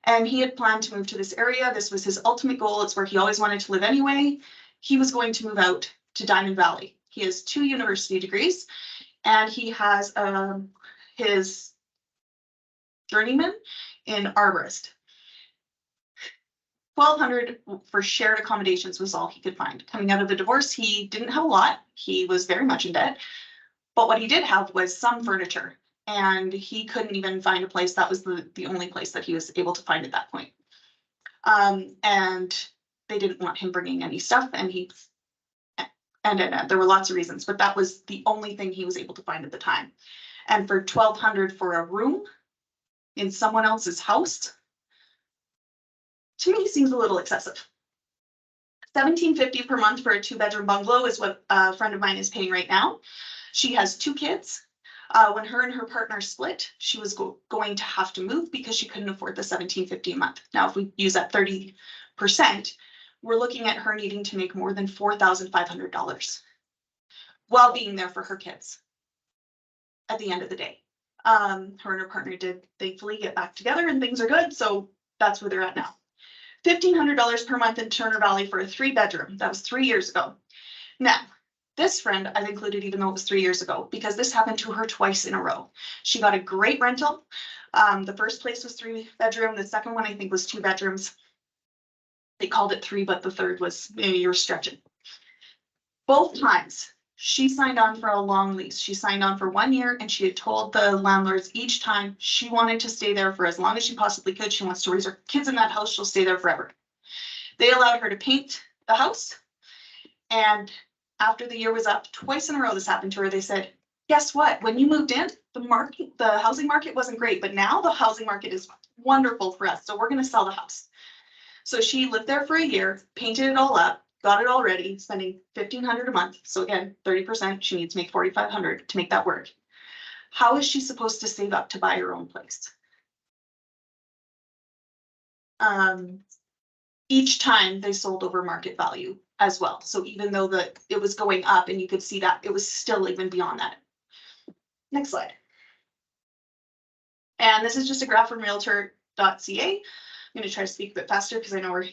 and he had planned to move to this area. This was his ultimate goal. It's where he always wanted to live anyway. He was going to move out to Diamond Valley. He has 2 university degrees and he has his journeyman in arborist. $1,200 for shared accommodations was all he could find. Coming out of the divorce, he didn't have a lot. He was very much in debt. But what he did have was some furniture, and he couldn't even find a place. That was the only place that he was able to find at that point. And they didn't want him bringing any stuff, and there were lots of reasons, but that was the only thing he was able to find at the time. And for $1,200 for a room in someone else's house, to me seems a little excessive. $1,750 per month for a 2-bedroom bungalow is what a friend of mine is paying right now. She has 2 kids. When her and her partner split, she was going to have to move because she couldn't afford the $1,750 a month. Now, if we use that 30%, we're looking at her needing to make more than $4,500 while being there for her kids at the end of the day. Her and her partner did thankfully get back together and things are good. So that's where they're at now. $1,500 per month in Turner Valley for a 3-bedroom. That was 3 years ago. Now, this friend I've included even though it was 3 years ago because this happened to her twice in a row. She got a great rental. The first place was 3-bedroom. The second one I think was 2 bedrooms. They called it 3, but the third was maybe you're stretching. Both times she signed on for a long lease. She signed on for 1 year and she had told the landlords each time she wanted to stay there for as long as she possibly could. She wants to raise her kids in that house. She'll stay there forever. They allowed her to paint the house. And after the year was up, twice in a row this happened to her. They said, guess what? When you moved in, the housing market wasn't great, but now the housing market is wonderful for us. So we're going to sell the house. So she lived there for a year, painted it all up, got it all ready, spending $1,500 a month. So again, 30%, she needs to make $4,500 to make that work. How is she supposed to save up to buy her own place? Each time they sold over market value as well. So even though it was going up and you could see that, it was still even beyond that. Next slide. And this is just a graph from realtor.ca. I'm going to try to speak a bit faster because I know we're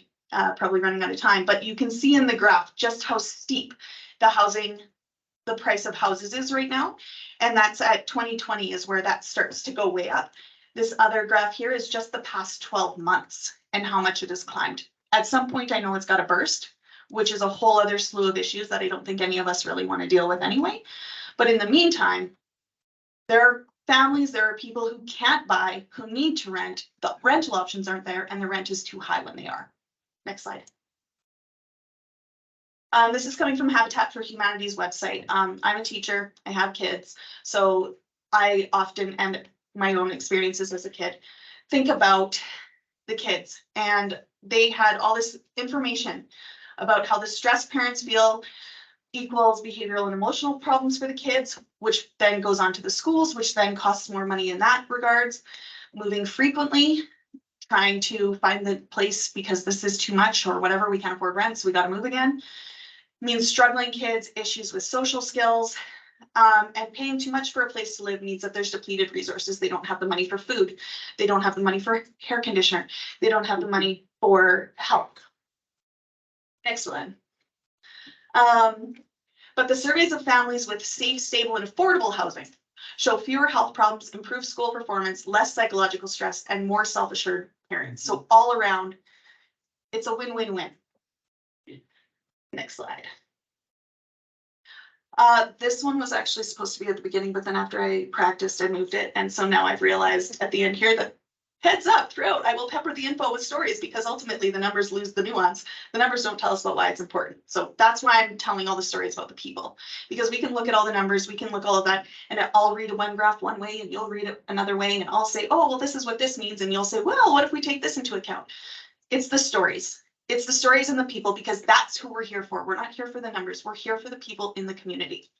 probably running out of time, but you can see in the graph just how steep the price of houses is right now. And that's at 2020 is where that starts to go way up. This other graph here is just the past 12 months and how much it has climbed. At some point, I know it's got to burst. which is a whole other slew of issues that I don't think any of us really want to deal with anyway. But in the meantime, there are families, there are people who can't buy, who need to rent. The rental options aren't there and the rent is too high when they are. Next slide. This is coming from Habitat for Humanity's website. I'm a teacher, I have kids, so I often, and my own experiences as a kid, think about the kids, and they had all this information about how the stress parents feel equals behavioral and emotional problems for the kids, which then goes on to the schools, which then costs more money in that regards. Moving frequently, trying to find the place because this is too much or whatever, we can't afford rent, so we got to move again. Means struggling kids, issues with social skills, and paying too much for a place to live means that there's depleted resources. They don't have the money for food. They don't have the money for hair conditioner. They don't have the money for health. Next one. But the surveys of families with safe, stable, and affordable housing show fewer health problems, improved school performance, less psychological stress, and more self-assured parents. So all around, it's a win-win-win. Next slide. This one was actually supposed to be at the beginning, but then after I practiced, I moved it. And so now I've realized at the end here that heads up throughout, I will pepper the info with stories because ultimately the numbers lose the nuance. The numbers don't tell us about why it's important. So that's why I'm telling all the stories about the people, because we can look at all the numbers, we can look all of that, and I'll read one graph one way and you'll read it another way. And I'll say, oh, well, this is what this means. And you'll say, well, what if we take this into account? It's the stories. It's the stories and the people, because that's who we're here for. We're not here for the numbers. We're here for the people in the community.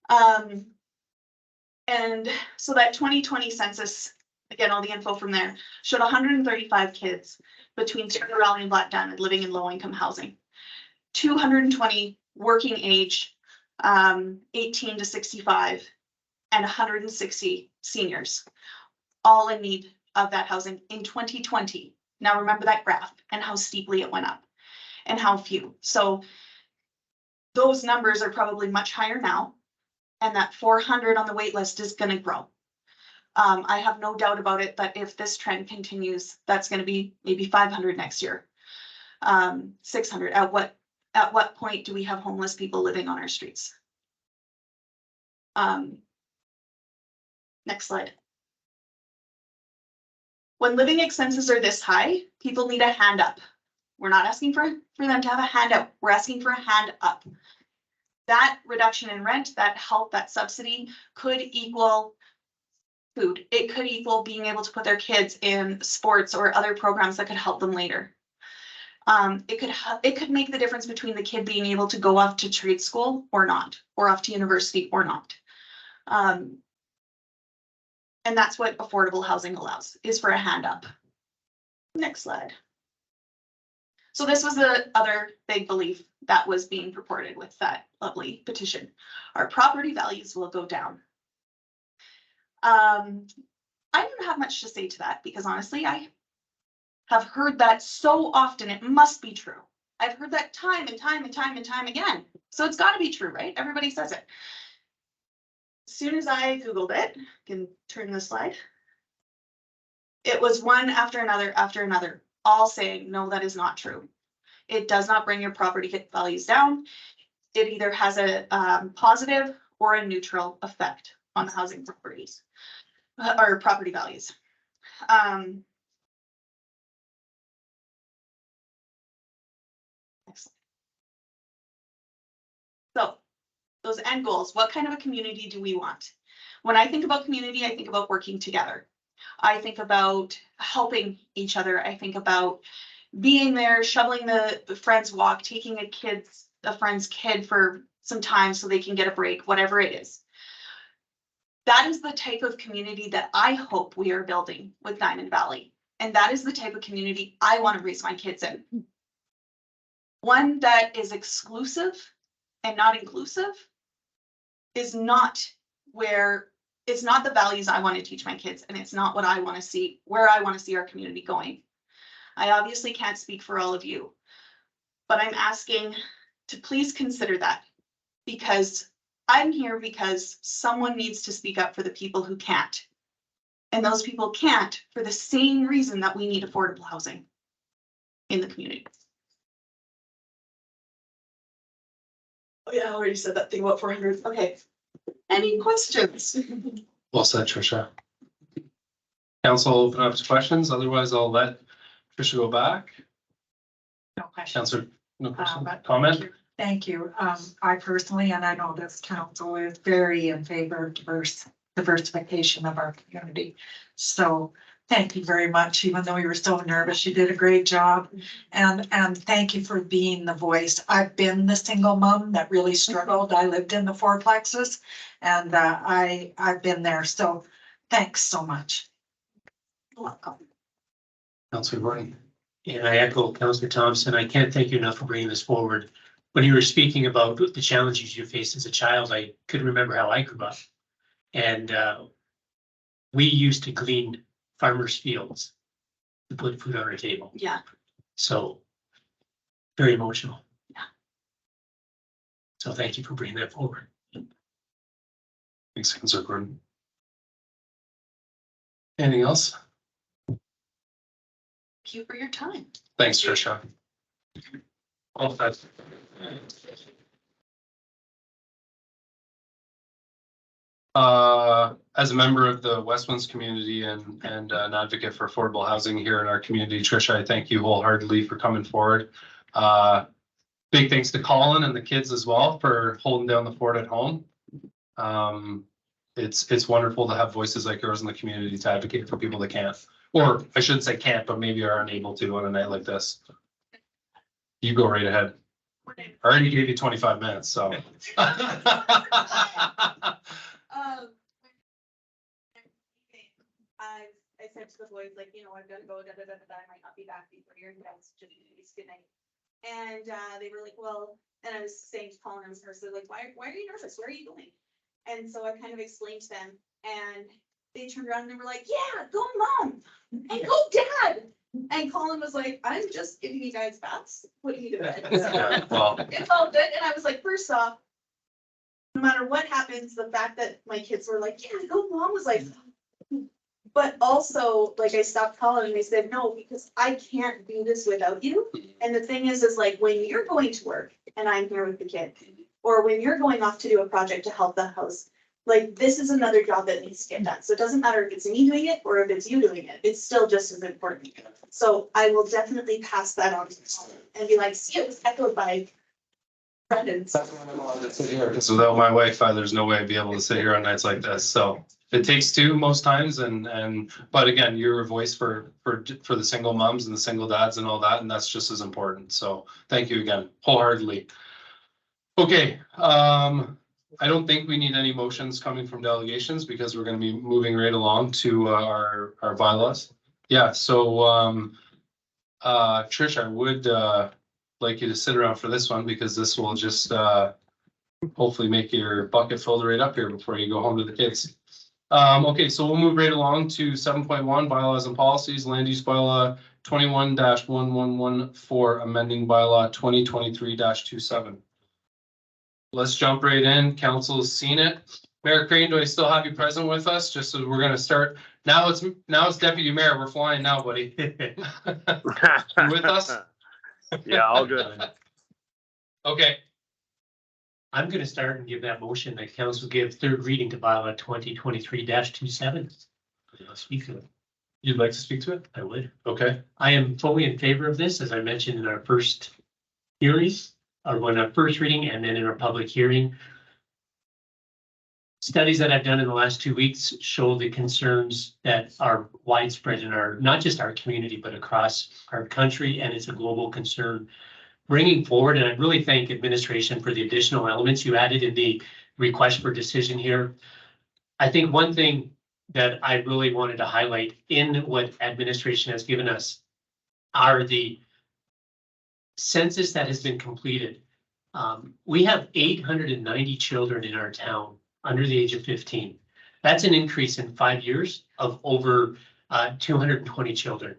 And so that 2020 census, again, all the info from there, showed 135 kids between Turner Valley and Black Diamond living in low-income housing. 220 working age, 18 to 65, and 160 seniors, all in need of that housing in 2020. Now remember that graph and how steeply it went up and how few. So those numbers are probably much higher now. And that 400 on the wait list is going to grow. I have no doubt about it that if this trend continues, that's going to be maybe 500 next year. 600. At what point do we have homeless people living on our streets? Next slide. When living expenses are this high, people need a hand up. We're not asking for them to have a handout. We're asking for a hand up. That reduction in rent, that help, that subsidy could equal food. It could equal being able to put their kids in sports or other programs that could help them later. It could make the difference between the kid being able to go off to trade school or not, or off to university or not. And that's what affordable housing allows, is for a hand up. Next slide. So this was the other big belief that was being purported with that lovely petition. Our property values will go down. I don't have much to say to that because honestly, I have heard that so often, it must be true. I've heard that time and time and time and time again. So it's got to be true, right? Everybody says it. As soon as I Googled it, I can turn the slide. It was one after another, all saying, no, that is not true. It does not bring your property values down. It either has a positive or a neutral effect on the housing properties or property values. So those end goals, what kind of a community do we want? When I think about community, I think about working together. I think about helping each other. I think about being there, shoveling the friend's walk, taking a friend's kid for some time so they can get a break, whatever it is. That is the type of community that I hope we are building with Diamond Valley. And that is the type of community I want to raise my kids in. One that is exclusive and not inclusive is not it's not the values I want to teach my kids, and it's not what I want to see, where I want to see our community going. I obviously can't speak for all of you, but I'm asking to please consider that, because I'm here because someone needs to speak up for the people who can't. And those people can't for the same reason that we need affordable housing in the community. Oh, yeah, I already said that thing about 400. Okay. Any questions? Well said, Tricia. Council open up to questions, otherwise I'll let Tricia go back. No question. Councillor, no question, but comment? Thank you. I personally, and I know this council is very in favor of diversification of our community. So thank you very much, even though you were so nervous, you did a great job. And thank you for being the voice. I've been the single mom that really struggled. I lived in the fourplexes and I've been there. So thanks so much. Welcome. Councillor Gordon. And I echo Councillor Thompson. I can't thank you enough for bringing this forward. When you were speaking about the challenges you faced as a child, I could remember how I grew up. And we used to glean farmers' fields to put food on our table. Yeah. So very emotional. Yeah. So thank you for bringing that forward. Thanks, Councillor Gordon. Anything else? Thank you for your time. Thanks, Tricia. All set. As a member of the Westlands community and an advocate for affordable housing here in our community, Tricia, I thank you wholeheartedly for coming forward. Big thanks to Colin and the kids as well for holding down the fort at home. It's wonderful to have voices like yours in the community to advocate for people that can't, or I shouldn't say can't, but maybe are unable to on a night like this. You go right ahead. I already gave you 25 minutes, so. I said to the boys, like, you know, I've got to go, I might not be back before your dad's just good night. And they were like, well, and I was saying to Colin, I was nervous, they're like, why are you nervous? Where are you going? And so I kind of explained to them, and they turned around and they were like, yeah, go mom, and go dad. And Colin was like, I'm just giving you guys baths, putting you to bed. So, Well, it's all good. And I was like, first off, no matter what happens, the fact that my kids were like, yeah, go mom was like, but also, like, I stopped Colin and they said, no, because I can't do this without you. And the thing is like, when you're going to work and I'm here with the kid, or when you're going off to do a project to help the house, like, this is another job that needs to get done. So it doesn't matter if it's me doing it or if it's you doing it, it's still just as important. So I will definitely pass that on to Colin and be like, see, it was echoed by Brendan's. that's why I'm allowed to sit here, because without my wife, there's no way I'd be able to sit here on nights like this. So it takes two most times, but again, you're a voice for the single moms and the single dads and all that, and that's just as important. So thank you again, wholeheartedly. Okay, I don't think we need any motions coming from delegations because we're going to be moving right along to our bylaws. Yeah, so Trish, I would like you to sit around for this one because this will just hopefully make your bucket filled right up here before you go home to the kids. Okay, so we'll move right along to 7.1 bylaws and policies, land use bylaw 21-1114, amending bylaw 2023-27. Let's jump right in. Council's seen it. Mayor Crane, do I still have you present with us? Just so we're gonna start. Now it's Deputy Mayor. We're flying now, buddy. You with us? Yeah, all good. Okay. I'm going to start and give that motion that council give third reading to bylaw 2023-27. I'll speak to it. You'd like to speak to it? I would. Okay. I am fully in favor of this, as I mentioned in our first hearings, or when our first reading and then in our public hearing. Studies that I've done in the last 2 weeks show the concerns that are widespread in our, not just our community, but across our country, and it's a global concern. Bringing forward, and I really thank administration for the additional elements you added in the request for decision here. I think one thing that I really wanted to highlight in what administration has given us are the census that has been completed. We have 890 children in our town under the age of 15. That's an increase in 5 years of over 220 children.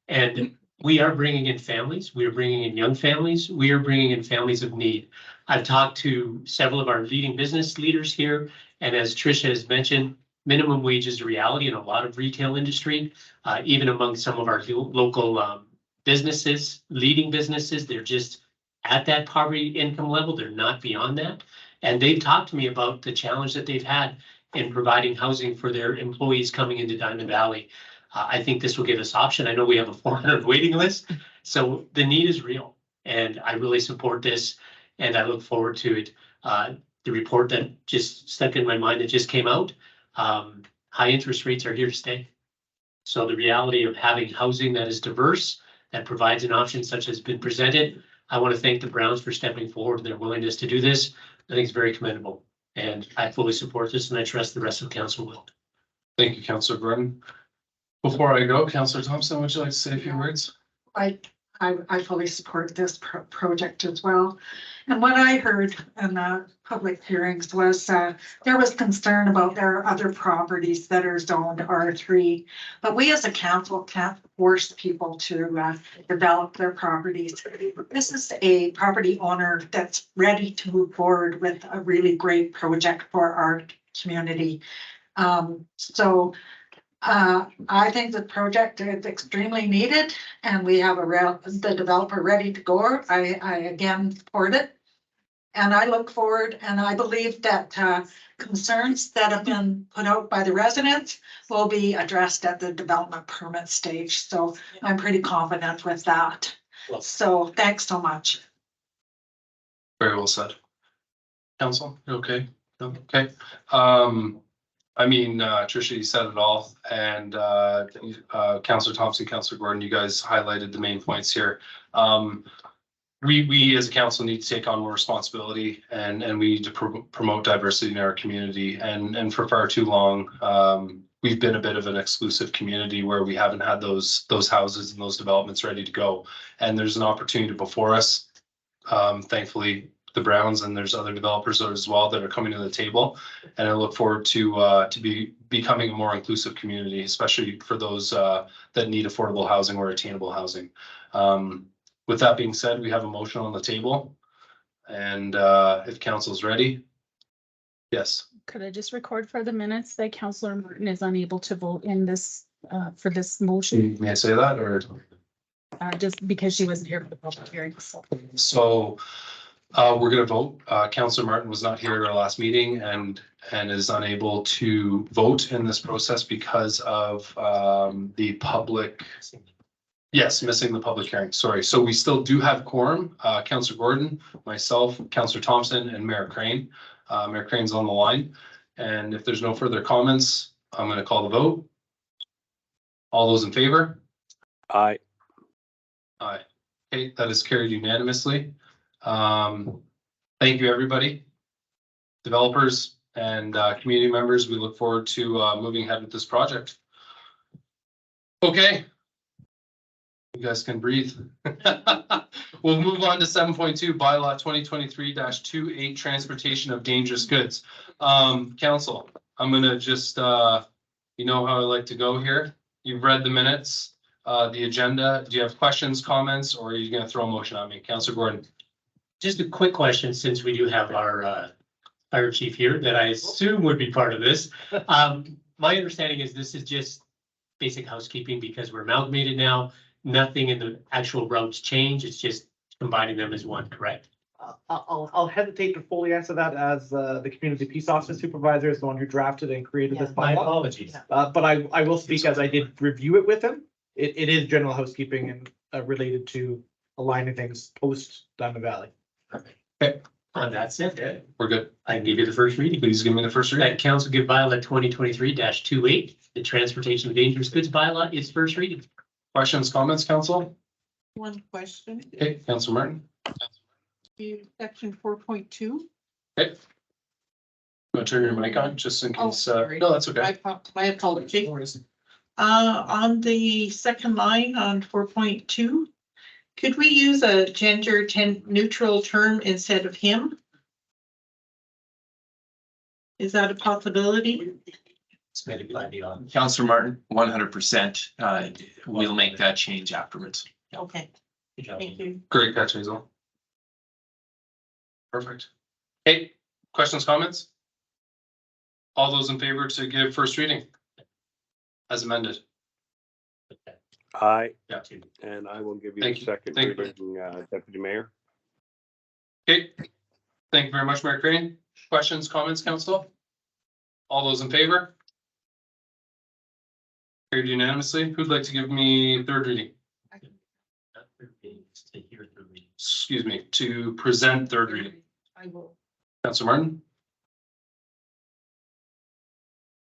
And we are bringing in families. We are bringing in young families. We are bringing in families of need. I've talked to several of our leading business leaders here. And as Tricia has mentioned, minimum wage is a reality in a lot of retail industry, even among some of our local businesses, leading businesses. They're just at that poverty income level. They're not beyond that. And they've talked to me about the challenge that they've had in providing housing for their employees coming into Diamond Valley. I think this will give us option. I know we have a 400 waiting list, so the need is real. And I really support this, and I look forward to it. The report that just stuck in my mind that just came out, high interest rates are here to stay. So the reality of having housing that is diverse, that provides an option such as been presented, I want to thank the Browns for stepping forward and their willingness to do this. I think it's very commendable, and I fully support this, and I trust the rest of council will. Thank you, Councillor Gordon. Before I go, Councillor Thompson, would you like to say a few words? I fully support this project as well. And what I heard in the public hearings was there was concern about there are other properties that are zoned R3. But we as a council can't force people to develop their properties. This is a property owner that's ready to move forward with a really great project for our community. I think the project is extremely needed and we have the developer ready to go. I again support it. And I look forward and I believe that concerns that have been put out by the residents will be addressed at the development permit stage. So I'm pretty confident with that. So thanks so much. Very well said. Council, you okay? Okay. I mean, Tricia, you said it all, and Councillor Thompson, Councillor Gordon, you guys highlighted the main points here. We as a council need to take on more responsibility, and we need to promote diversity in our community. And for far too long, we've been a bit of an exclusive community where we haven't had those houses and those developments ready to go. And there's an opportunity before us. Thankfully, the Browns and there's other developers as well that are coming to the table, and I look forward to becoming a more inclusive community, especially for those that need affordable housing or attainable housing. With that being said, we have a motion on the table, and if council's ready, yes. Could I just record for the minutes that Councillor Martin is unable to vote in this for this motion, May I say that, or? just because she wasn't here for the public hearing? So we're gonna vote. Councillor Martin was not here at our last meeting and is unable to vote in this process because of the public. Yes, missing the public hearing. Sorry. So we still do have quorum. Councillor Gordon, myself, Councillor Thompson, and Mayor Crane. Mayor Crane's on the line. And if there's no further comments, I'm gonna call the vote. All those in favor? Aye. Aye. Okay, that is carried unanimously. Thank you, everybody. Developers and community members, we look forward to moving ahead with this project. Okay. You guys can breathe. We'll move on to 7.2 bylaw 2023-28 transportation of dangerous goods. Council, I'm gonna just you know how I like to go here. You've read the minutes, the agenda. Do you have questions, comments, or are you gonna throw a motion at me? Councillor Gordon. Just a quick question, since we do have our fire chief here that I assume would be part of this. My understanding is this is just basic housekeeping because we're amalgamated now. Nothing in the actual routes change. It's just combining them as one, correct? I'll hesitate to fully answer that as the community peace officer supervisor is the one who drafted and created this My bylaw. apologies. But I will speak as I did review it with him. It is general housekeeping and related to aligning things post Diamond Valley. Okay. That's it. We're good. I can give you the first reading. Please give me the first reading. That council give bylaw 2023-28, the transportation of dangerous goods bylaw is first reading. Questions, comments, council? One question, Okay, Councillor Martin. section 4.2. Okay. You want to turn your mic on just in Oh, case? sorry. No, that's okay. My apology. On the second line on 4.2, could we use a gender neutral term instead of him? Is that a possibility? It's made it by the on. Councillor Martin, 100%. We'll make that change afterwards. Okay, Good job. thank you. Great catch, Hazel. Perfect. Okay, questions, comments? All those in favor to give first reading? As amended. Aye. Yeah. And I will give you Thank a you. second Thank you. reading, Deputy Mayor. Okay, thank you very much, Mayor Crane. Questions, comments, council? All those in favor? Carried unanimously. Who'd like to give me third reading? Excuse me, to present third reading. I will. Councilor Martin?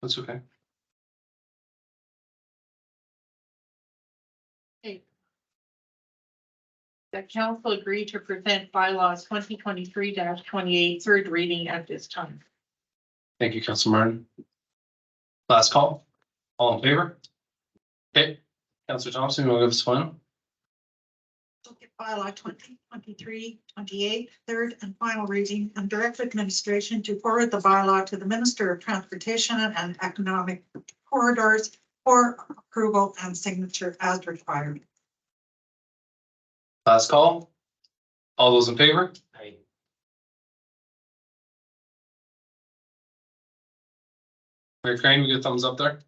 That's okay. Okay. The council agreed to present bylaws 2023-28 third reading at this time. Thank you, Councilor Martin. Last call. All in favor? Okay, Councilor Thompson, you want to give us final? Look at bylaw 2023-28 third and final reading, and direct administration to forward the bylaw to the Minister of Transportation and Economic Corridors for approval and signature as required. Last call. All those in favor? I Mayor Crane, we get a thumbs up there?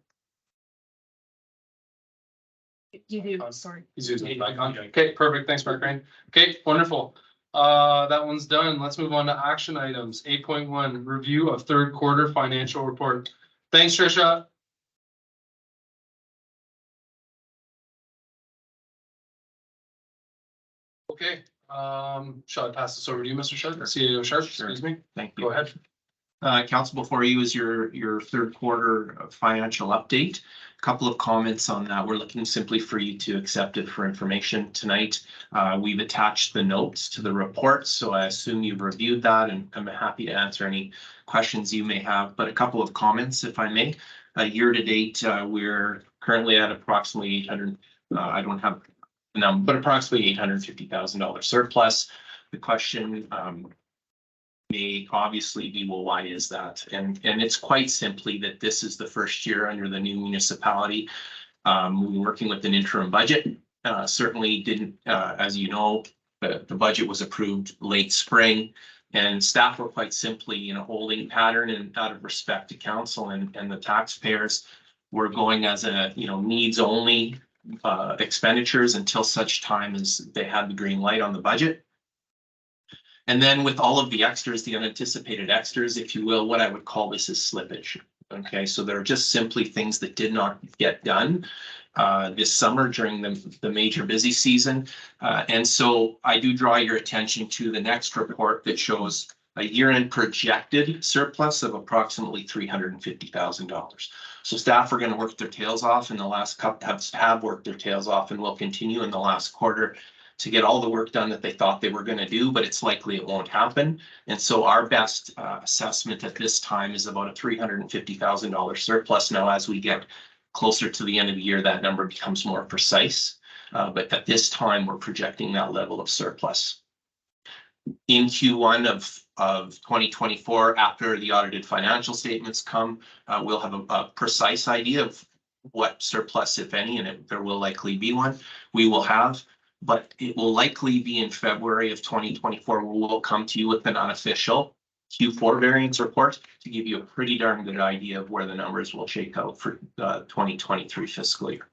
You do, sorry. He's using the icon. Okay, perfect. Thanks, Mayor Crane. Okay, wonderful. That one's done. Let's move on to action items. 8.1, review of third quarter financial report. Thanks, Tricia. Okay, shall I pass this over to you, Mr. Sharp, CEO Sharp, excuse me? Thank you. Go ahead. Council, before you is your third quarter financial update. A couple of comments on that. We're looking simply for you to accept it for information tonight. We've attached the notes to the report, so I assume you've reviewed that, and I'm happy to answer any questions you may have. But a couple of comments, if I may. Year to date, we're currently at approximately 800. I don't have the number, but approximately $850,000 surplus. The question may obviously be, well, why is that? And it's quite simply that this is the first year under the new municipality. We're working with an interim budget. Certainly didn't, as you know, the budget was approved late spring, and staff were quite simply in a holding pattern, and out of respect to council and the taxpayers, we're going as a, needs only expenditures until such time as they had the green light on the budget. And then with all of the extras, the unanticipated extras, if you will, what I would call this is slippage. Okay, so they're just simply things that did not get done this summer during the major busy season. And so I do draw your attention to the next report that shows a year-end projected surplus of approximately $350,000. So staff are going to work their tails off in the last couple, have worked their tails off, and will continue in the last quarter to get all the work done that they thought they were going to do, but it's likely it won't happen. And so our best assessment at this time is about a $350,000 surplus. Now, as we get closer to the end of the year, that number becomes more precise. But at this time, we're projecting that level of surplus. In Q1 of 2024, after the audited financial statements come, we'll have a precise idea of what surplus, if any, and there will likely be one, we will have. But it will likely be in February of 2024, where we'll come to you with an unofficial Q4 variance report to give you a pretty darn good idea of where the numbers will shake out for 2023 fiscal year.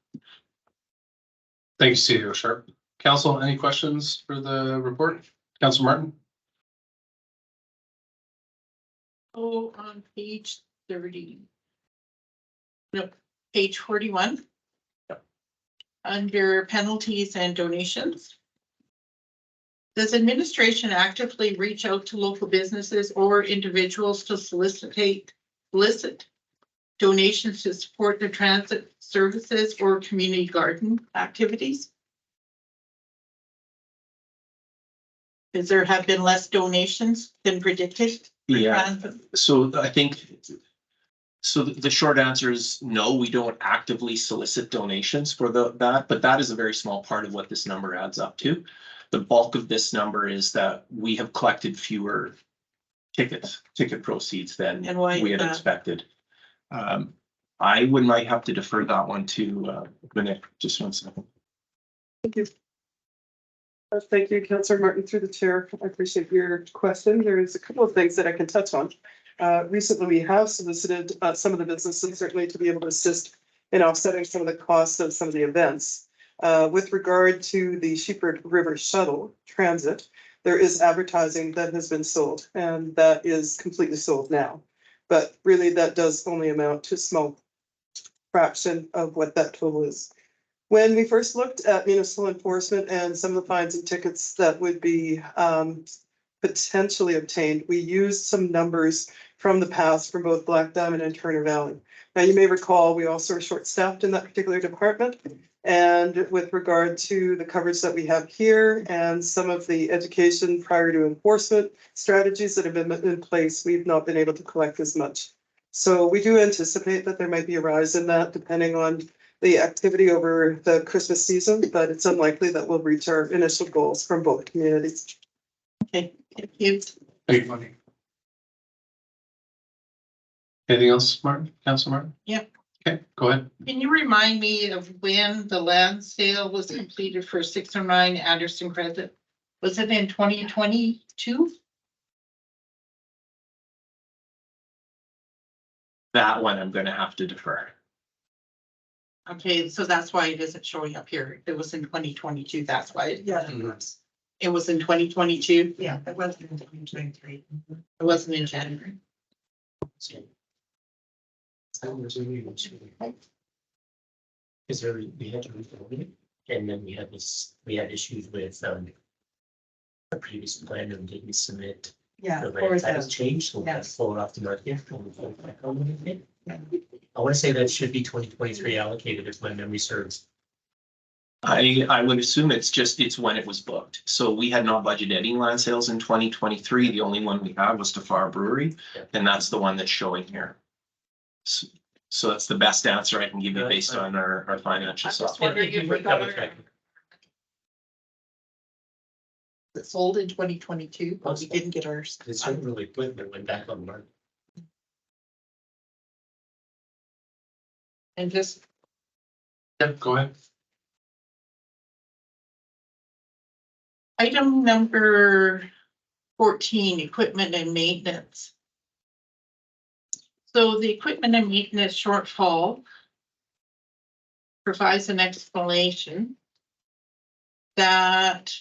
Thank you, CEO Sharp. Council, any questions for the report? Councilor Martin? Oh, on page 30. No, page 41. Under penalties and donations. Does administration actively reach out to local businesses or individuals to solicit donations to support the transit services or community garden activities? Because there have been less donations than predicted. Yeah, so I think, so the short answer is no, we don't actively solicit donations for that, but that is a very small part of what this number adds up to. The bulk of this number is that we have collected fewer ticket proceeds than we had expected. I might have to defer that one to Nick, just 1 second. Thank you. Thank you, Councillor Martin, through the chair. I appreciate your question. There's a couple of things that I can touch on. Recently, we have solicited some of the businesses certainly to be able to assist in offsetting some of the costs of some of the events. With regard to the Shepherd River Shuttle Transit, there is advertising that has been sold, and that is completely sold now. But really, that does only amount to a small fraction of what that total is. When we first looked at municipal enforcement and some of the fines and tickets that would be potentially obtained, we used some numbers from the past from both Black Diamond and Turner Valley. Now, you may recall, we also are short-staffed in that particular department. And with regard to the coverage that we have here and some of the education prior to enforcement strategies that have been in place, we've not been able to collect as much. So we do anticipate that there might be a rise in that depending on the activity over the Christmas season, but it's unlikely that we'll reach our initial goals from both communities. Okay, thank you. Thank you, Marty. Anything else, Martin? Councilor Martin? Yep. Okay, go ahead. Can you remind me of when the land sale was completed for 609 Anderson Crescent? Was it in 2022? That one I'm gonna have to defer. Okay, so that's why it isn't showing up here. It was in 2022, that's why. Yeah. It was in 2022. Yeah, it wasn't in 2023. It wasn't in January. Is there, we had to revote it, and then we had issues with, the previous plan and didn't submit. Yeah. The or land that has the- changed, so that's fallen off the market. I want to say that should be 2023 allocated if my memory serves. I would assume it's when it was booked. So we had not budgeted any land sales in 2023. The only one we had was to Far Brewery, and that's the one that's showing here. So that's the best answer I can give you based on our financial software. wondering if we got our- It sold in 2022, but we didn't get ours. It's really quick, but it went back on the market. And just Yeah, go ahead. item number 14, equipment and maintenance. So the equipment and maintenance shortfall provides an explanation that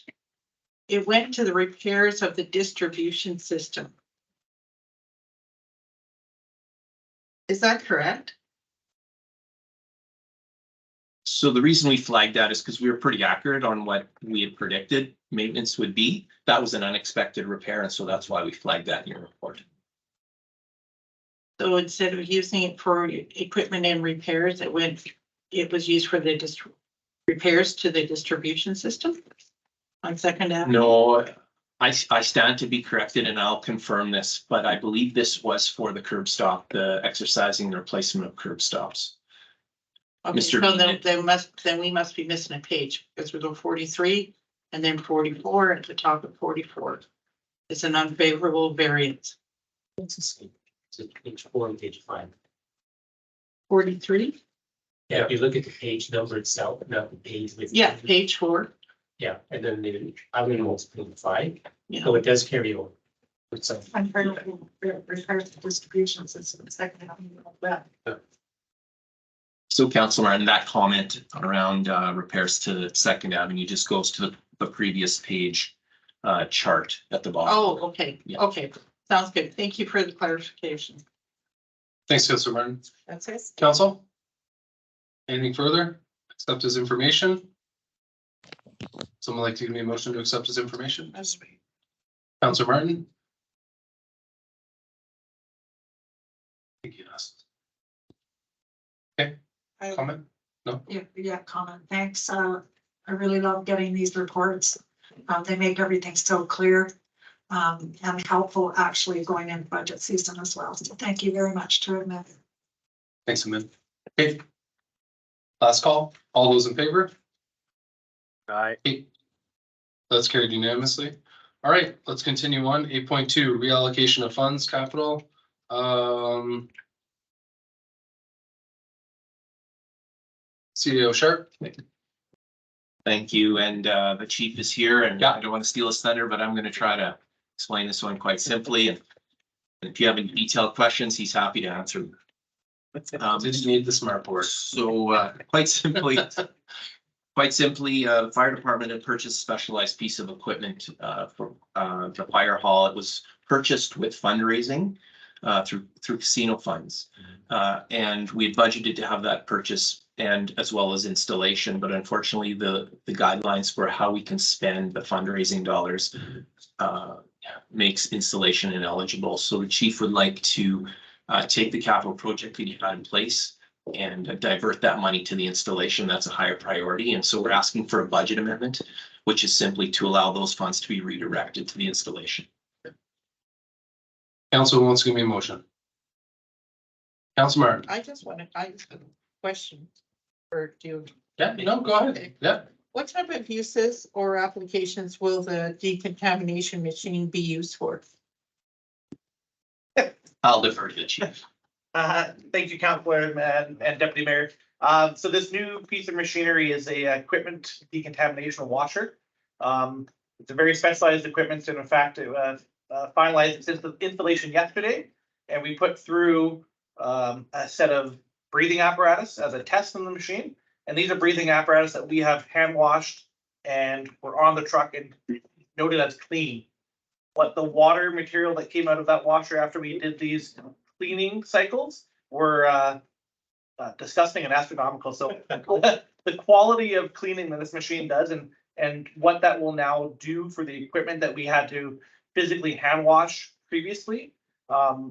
it went to the repairs of the distribution system. Is that correct? So the reason we flagged that is because we were pretty accurate on what we had predicted maintenance would be. That was an unexpected repair, and so that's why we flagged that in your report. So instead of using it for equipment and repairs, it was used for the repairs to the distribution system on Second Avenue? No, I stand to be corrected and I'll confirm this, but I believe this was for the curb stop, the exercising the replacement of curb stops. Okay, Mr. so Bean. then we must be missing a page because we go 43 and then 44 at the top of 44. It's an unfavorable variance. It's page 4 and page 5. 43? Yeah, if you look at the page number itself, not the page with. Yeah, page 4. Yeah, and then the other one's page 5, Yeah. so it does carry over. So, Unfavorable repairs to distribution system, second half of that. So Councilor, and that comment around repairs to Second Avenue just goes to the previous page chart at the bottom. Oh, okay, Yeah. okay, sounds good. Thank you for the clarification. Thanks, Councilor Martin. That's it. Council? Anything further? Accept his information? Someone like to give me a motion to accept his information? Councilor Martin? Thank you. Okay, comment? No? Yeah, comment. Thanks. I really love getting these reports. They make everything so clear. And helpful actually going in budget season as well. So thank you very much to Amit. Thanks, Amin. Okay. Last call. All those in favor? Aye. That's carried unanimously. All right, let's continue on. 8.2 reallocation of funds, capital. CEO Sharp. Thank you, and the chief is here, and I don't want to steal his thunder, but I'm going to try to explain this one quite simply. And if you have any detailed questions, he's happy to answer them. Did you need the smart board? So quite simply, Quite simply, the fire department had purchased a specialized piece of equipment for the fire hall. It was purchased with fundraising through casino funds. And we had budgeted to have that purchase and as well as installation, but unfortunately the guidelines for how we can spend the fundraising dollars makes installation ineligible. So the chief would like to take the capital project that he had in place and divert that money to the installation. That's a higher priority. And so we're asking for a budget amendment, which is simply to allow those funds to be redirected to the installation. Council wants to give me a motion. Council Martin. I just have a question for you. Yeah, no, go ahead. Yeah. What type of uses or applications will the decontamination machine be used for? I'll defer to the chief. Thank you, Councilor and Deputy Mayor. So this new piece of machinery is a equipment decontamination washer. It's a very specialized equipment, and in fact, it finalized its installation yesterday, and we put through a set of breathing apparatus as a test in the machine. And these are breathing apparatus that we have hand washed and were on the truck and noted as clean. But the water material that came out of that washer after we did these cleaning cycles were disgusting and astronomical. So the quality of cleaning that this machine does and what that will now do for the equipment that we had to physically hand wash previously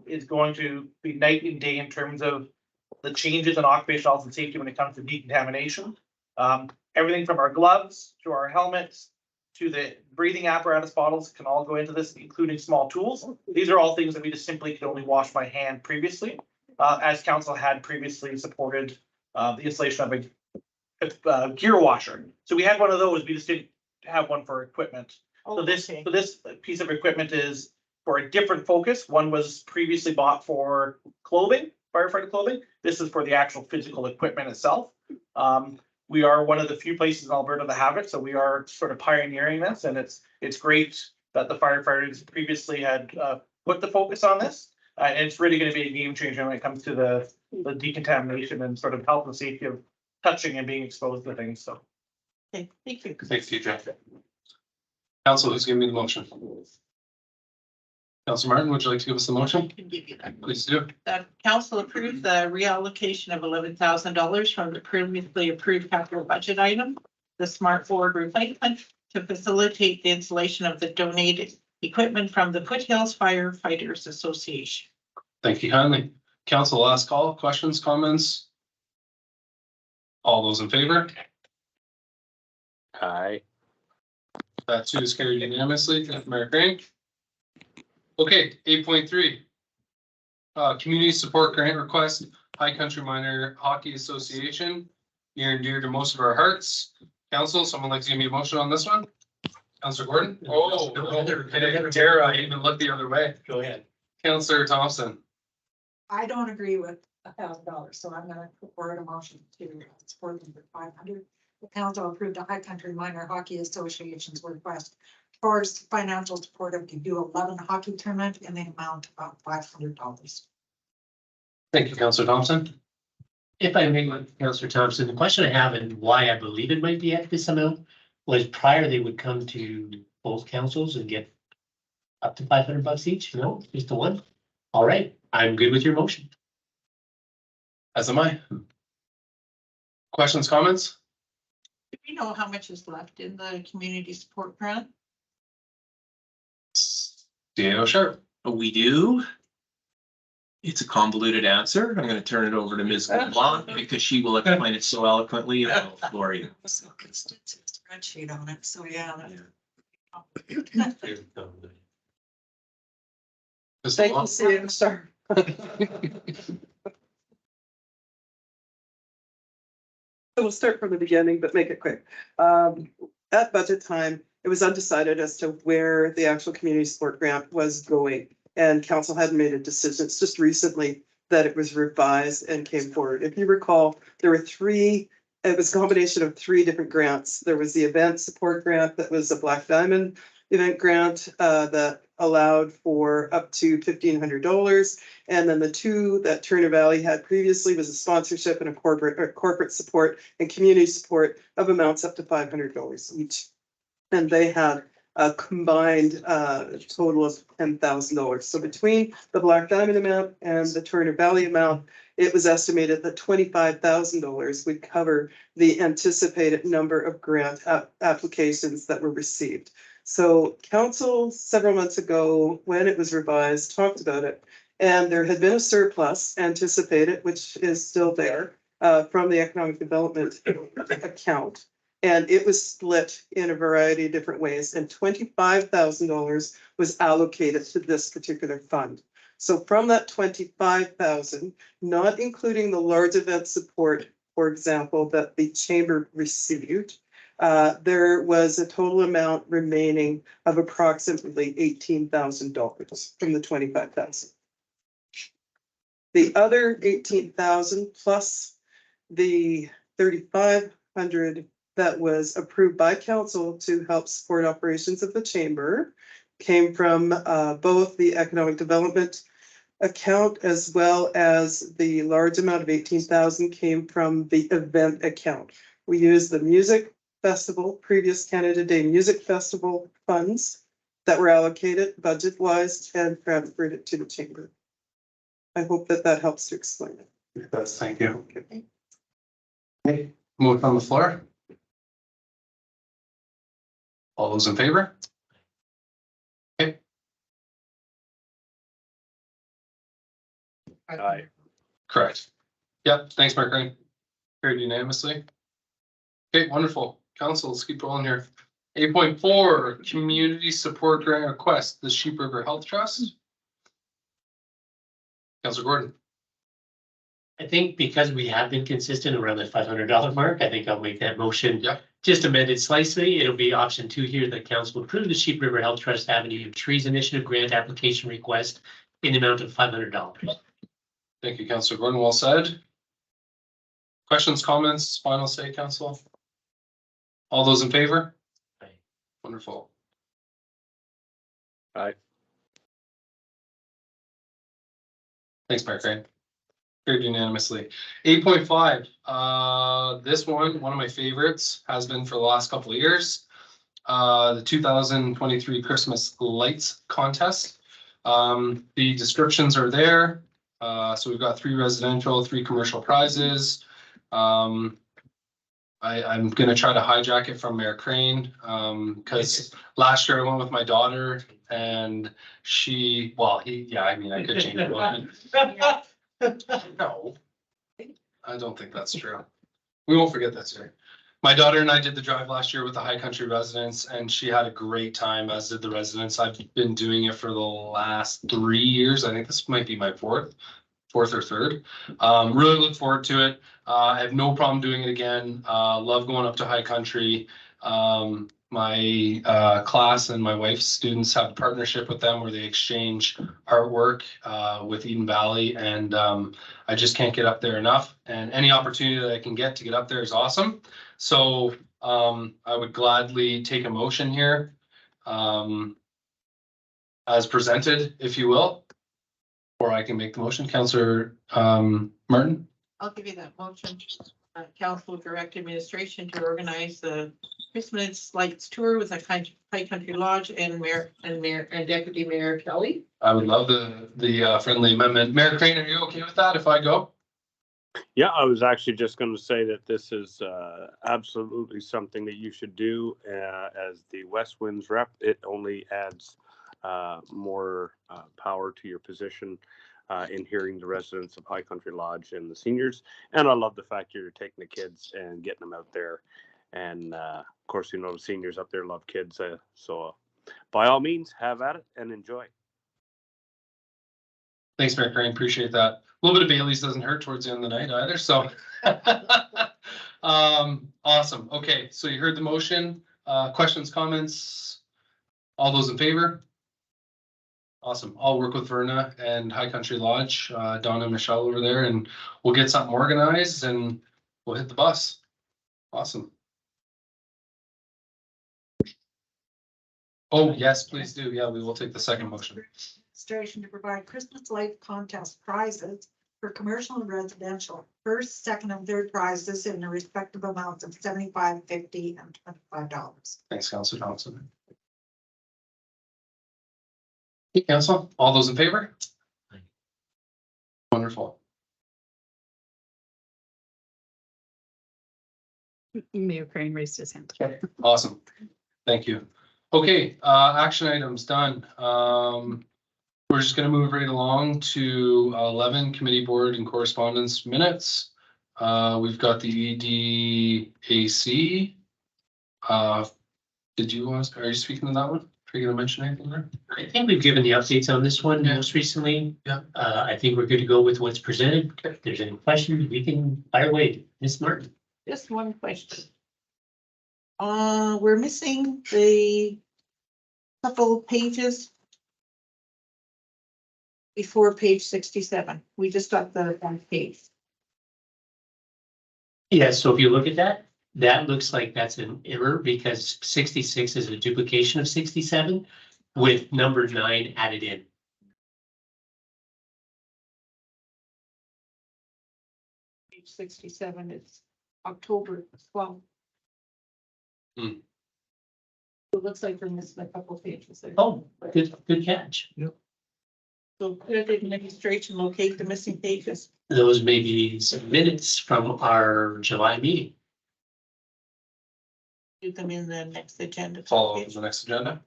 is going to be night and day in terms of the changes in occupational health and safety when it comes to decontamination. Everything from our gloves to our helmets to the breathing apparatus bottles can all go into this, including small tools. These are all things that we just simply could only wash by hand previously, as council had previously supported the installation of a gear washer. So we had one of those, we just didn't have one for equipment. So this piece of equipment is for a different focus. One was previously bought for clothing, firefighter clothing. This is for the actual physical equipment itself. We are one of the few places in Alberta that have it, so we are sort of pioneering this, and it's great that the firefighters previously had put the focus on this. And it's really going to be a game changer when it comes to the decontamination and sort of health and safety of touching and being exposed to things. So, okay, thank you. Thanks, TJ. Council, who's giving me the motion? Council Martin, would you like to give us the motion? I can give you that. Please do. The council approved the reallocation of $11,000 from the previously approved capital budget item, the smart board replacement, to facilitate the installation of the donated equipment from the Foothills Firefighters Association. Thank you kindly. Council, last call, questions, comments? All those in favor? Aye. That too is carried unanimously. Thank you, Mayor Crane. Okay, 8.3. Community support grant request, High Country Minor Hockey Association, near and dear to most of our hearts. Council, someone like to give me a motion on this one? Councilor Gordon? Oh, I didn't dare, I even looked the other way. Go ahead. Councilor Thompson. I don't agree with $1,000, so I'm gonna put forward a motion to support them for 500. The council approved the High Country Minor Hockey Association's request for financial support of to do 11 hockey tournament in the amount of $500. Thank you, Councilor Thompson. If I may, Councillor Thompson, the question I have and why I believe it might be at this amount was prior they would come to both councils and get up to $500 each, no, just the one. All right, I'm good with your motion. As am I. Questions, comments? Do we know how much is left in the community support grant? CAO Sharp. We do. It's a convoluted answer. I'm going to turn it over to Ms. LeBlanc because she will explain it so eloquently. Lori. Spreadsheet on it, so yeah. Thank you, Sue. Sorry. So we'll start from the beginning, but make it quick. At budget time, it was undecided as to where the actual community support grant was going. And council hadn't made a decision. It's just recently that it was revised and came forward. If you recall, there were it was a combination of 3 different grants. There was the event support grant that was a Black Diamond event grant that allowed for up to $1,500. And then the two that Turner Valley had previously was a sponsorship and a corporate support and community support of amounts up to $500 each. And they had a combined total of $10,000. So between the Black Diamond amount and the Turner Valley amount, it was estimated that $25,000 would cover the anticipated number of grant applications that were received. So council several months ago, when it was revised, talked about it. And there had been a surplus anticipated, which is still there, from the economic development account. And it was split in a variety of different ways, and $25,000 was allocated to this particular fund. So from that $25,000, not including the large event support, for example, that the chamber received, there was a total amount remaining of approximately $18,000 from the $25,000. The other $18,000 plus the $3,500 that was approved by council to help support operations of the chamber came from both the economic development account as well as the large amount of $18,000 came from the event account. We used the music festival, previous Canada Day Music Festival funds that were allocated budget-wise and transferred it to the chamber. I hope that that helps to explain it. It does, thank you. Okay, move on the floor. All those in favor? Okay. Aye. Correct. Yep, thanks, Mark Crane. Carried unanimously. Okay, wonderful. Council, let's keep rolling here. 8.4, community support grant request, the Sheep River Health Trust. Councilor Gordon. I think because we have been consistent around the $500 mark, I think I'll make that motion. Yeah. Just amended slightly. It'll be option 2 here. The council will approve the Sheep River Health Trust Avenue Trees Initiative Grant Application Request in the amount of $500. Thank you, Councilor Gordon. Well said. Questions, comments, final say, council? All those in favor? Aye. Wonderful. Aye. Thanks, Mark Crane. Carried unanimously. 8.5, this one of my favorites, has been for the last couple of years. The 2023 Christmas Lights Contest. The descriptions are there. So we've got 3 residential, 3 commercial prizes. I'm gonna try to hijack it from Mayor Crane, because last year I went with my daughter and she, well, I could change it. No, I don't think that's true. We won't forget that, sir. My daughter and I did the drive last year with the High Country residents, and she had a great time, as did the residents. I've been doing it for the last 3 years. I think this might be my fourth or third. Really look forward to it. I have no problem doing it again. Love going up to High Country. My class and my wife's students have a partnership with them where they exchange artwork with Eden Valley, and I just can't get up there enough. And any opportunity that I can get to get up there is awesome. So I would gladly take a motion here as presented, if you will, or I can make the motion. Councillor Martin. I'll give you that motion. Council direct administration to organize the Christmas Lights Tour with a High Country Lodge and Mayor and Deputy Mayor Kelly. I would love the friendly amendment. Mayor Crane, are you okay with that if I go? Yeah, I was actually just going to say that this is absolutely something that you should do as the West Winds rep. It only adds more power to your position in hearing the residents of High Country Lodge and the seniors. And I love the fact you're taking the kids and getting them out there. And of course, you know, the seniors up there love kids. So by all means, have at it and enjoy. Thanks, Mayor Crane. Appreciate that. A little bit of Bailey's doesn't hurt towards the end of the night either. So awesome. Okay, so you heard the motion. Questions, comments? All those in favor? Awesome. I'll work with Verna and High Country Lodge, Donna and Michelle over there, and we'll get something organized and we'll hit the bus. Awesome. Oh, yes, please do. Yeah, we will take the second motion. Administration to provide Christmas light contest prizes for commercial and residential. First, second, and third prizes in the respective amounts of $75, $50, and $25. Thanks, Councilor Thompson. Okay, Council, all those in favor? Wonderful. Mayor Crane raised his hand. Awesome. Thank you. Okay, action items done. We're just gonna move right along to 11 committee board and correspondence minutes. We've got the EDAC. Did you want, are you speaking to that one? Are you gonna mention anything there? I think we've given the updates on this one Yeah. most recently. Yeah. I think we're good to go with what's presented. If there's any questions, we can fire away. Ms. Martin. Just one question. We're missing the couple pages before page 67. We just got the one page. Yeah, so if you look at that, that looks like that's an error because 66 is a duplication of 67 with number 9 added in. Page 67 is October 12th. Hmm. It looks like we're missing a couple pages there. Oh, good catch. So could the administration locate the missing pages? Those may be some minutes from our July meeting. Do them in the next agenda. Follow up to the next agenda.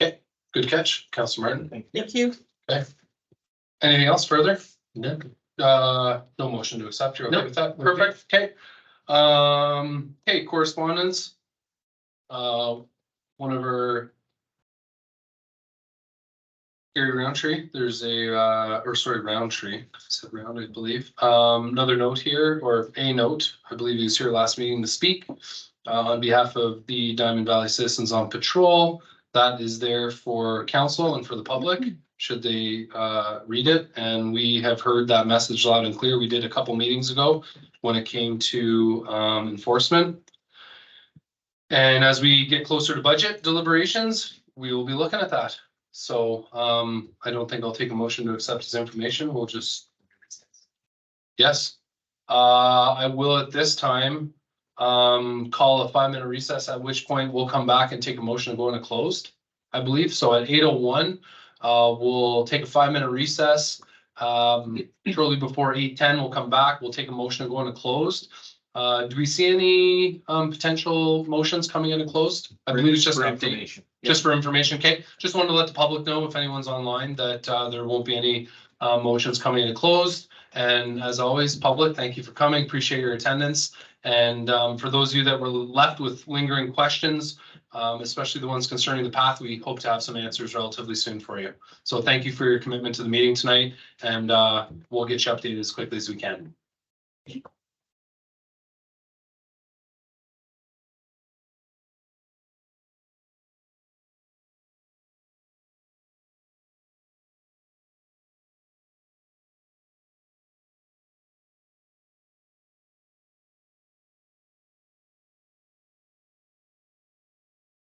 Okay, good catch, Councilor Martin. Thank you. Okay. Anything else further? No. No motion to accept. You're okay Nope. with that? We're good. Perfect. Okay. Okay, correspondence. One of our Gary Roundtree, there's a, or sorry, Roundtree, I said Round, I believe. Another note here, or a note, I believe he was here last meeting to speak on behalf of the Diamond Valley Citizens on Patrol. That is there for council and for the public, should they read it. And we have heard that message loud and clear. We did a couple meetings ago when it came to enforcement. And as we get closer to budget deliberations, we will be looking at that. So I don't think I'll take a motion to accept his information. We'll just. Yes, I will at this time call a 5-minute recess, at which point we'll come back and take a motion to go into closed, I believe. So at 8:01, we'll take a 5-minute recess. Shortly before 8:10, we'll come back. We'll take a motion to go into closed. Do we see any potential motions coming into closed? I believe it's just For an update. information. Just for information, okay? Just wanted to let the public know, if anyone's online, that there won't be any motions coming into closed. And as always, public, thank you for coming. Appreciate your attendance. And for those of you that were left with lingering questions, especially the ones concerning the path, we hope to have some answers relatively soon for you. So thank you for your commitment to the meeting tonight, and we'll get you updated as quickly as we can.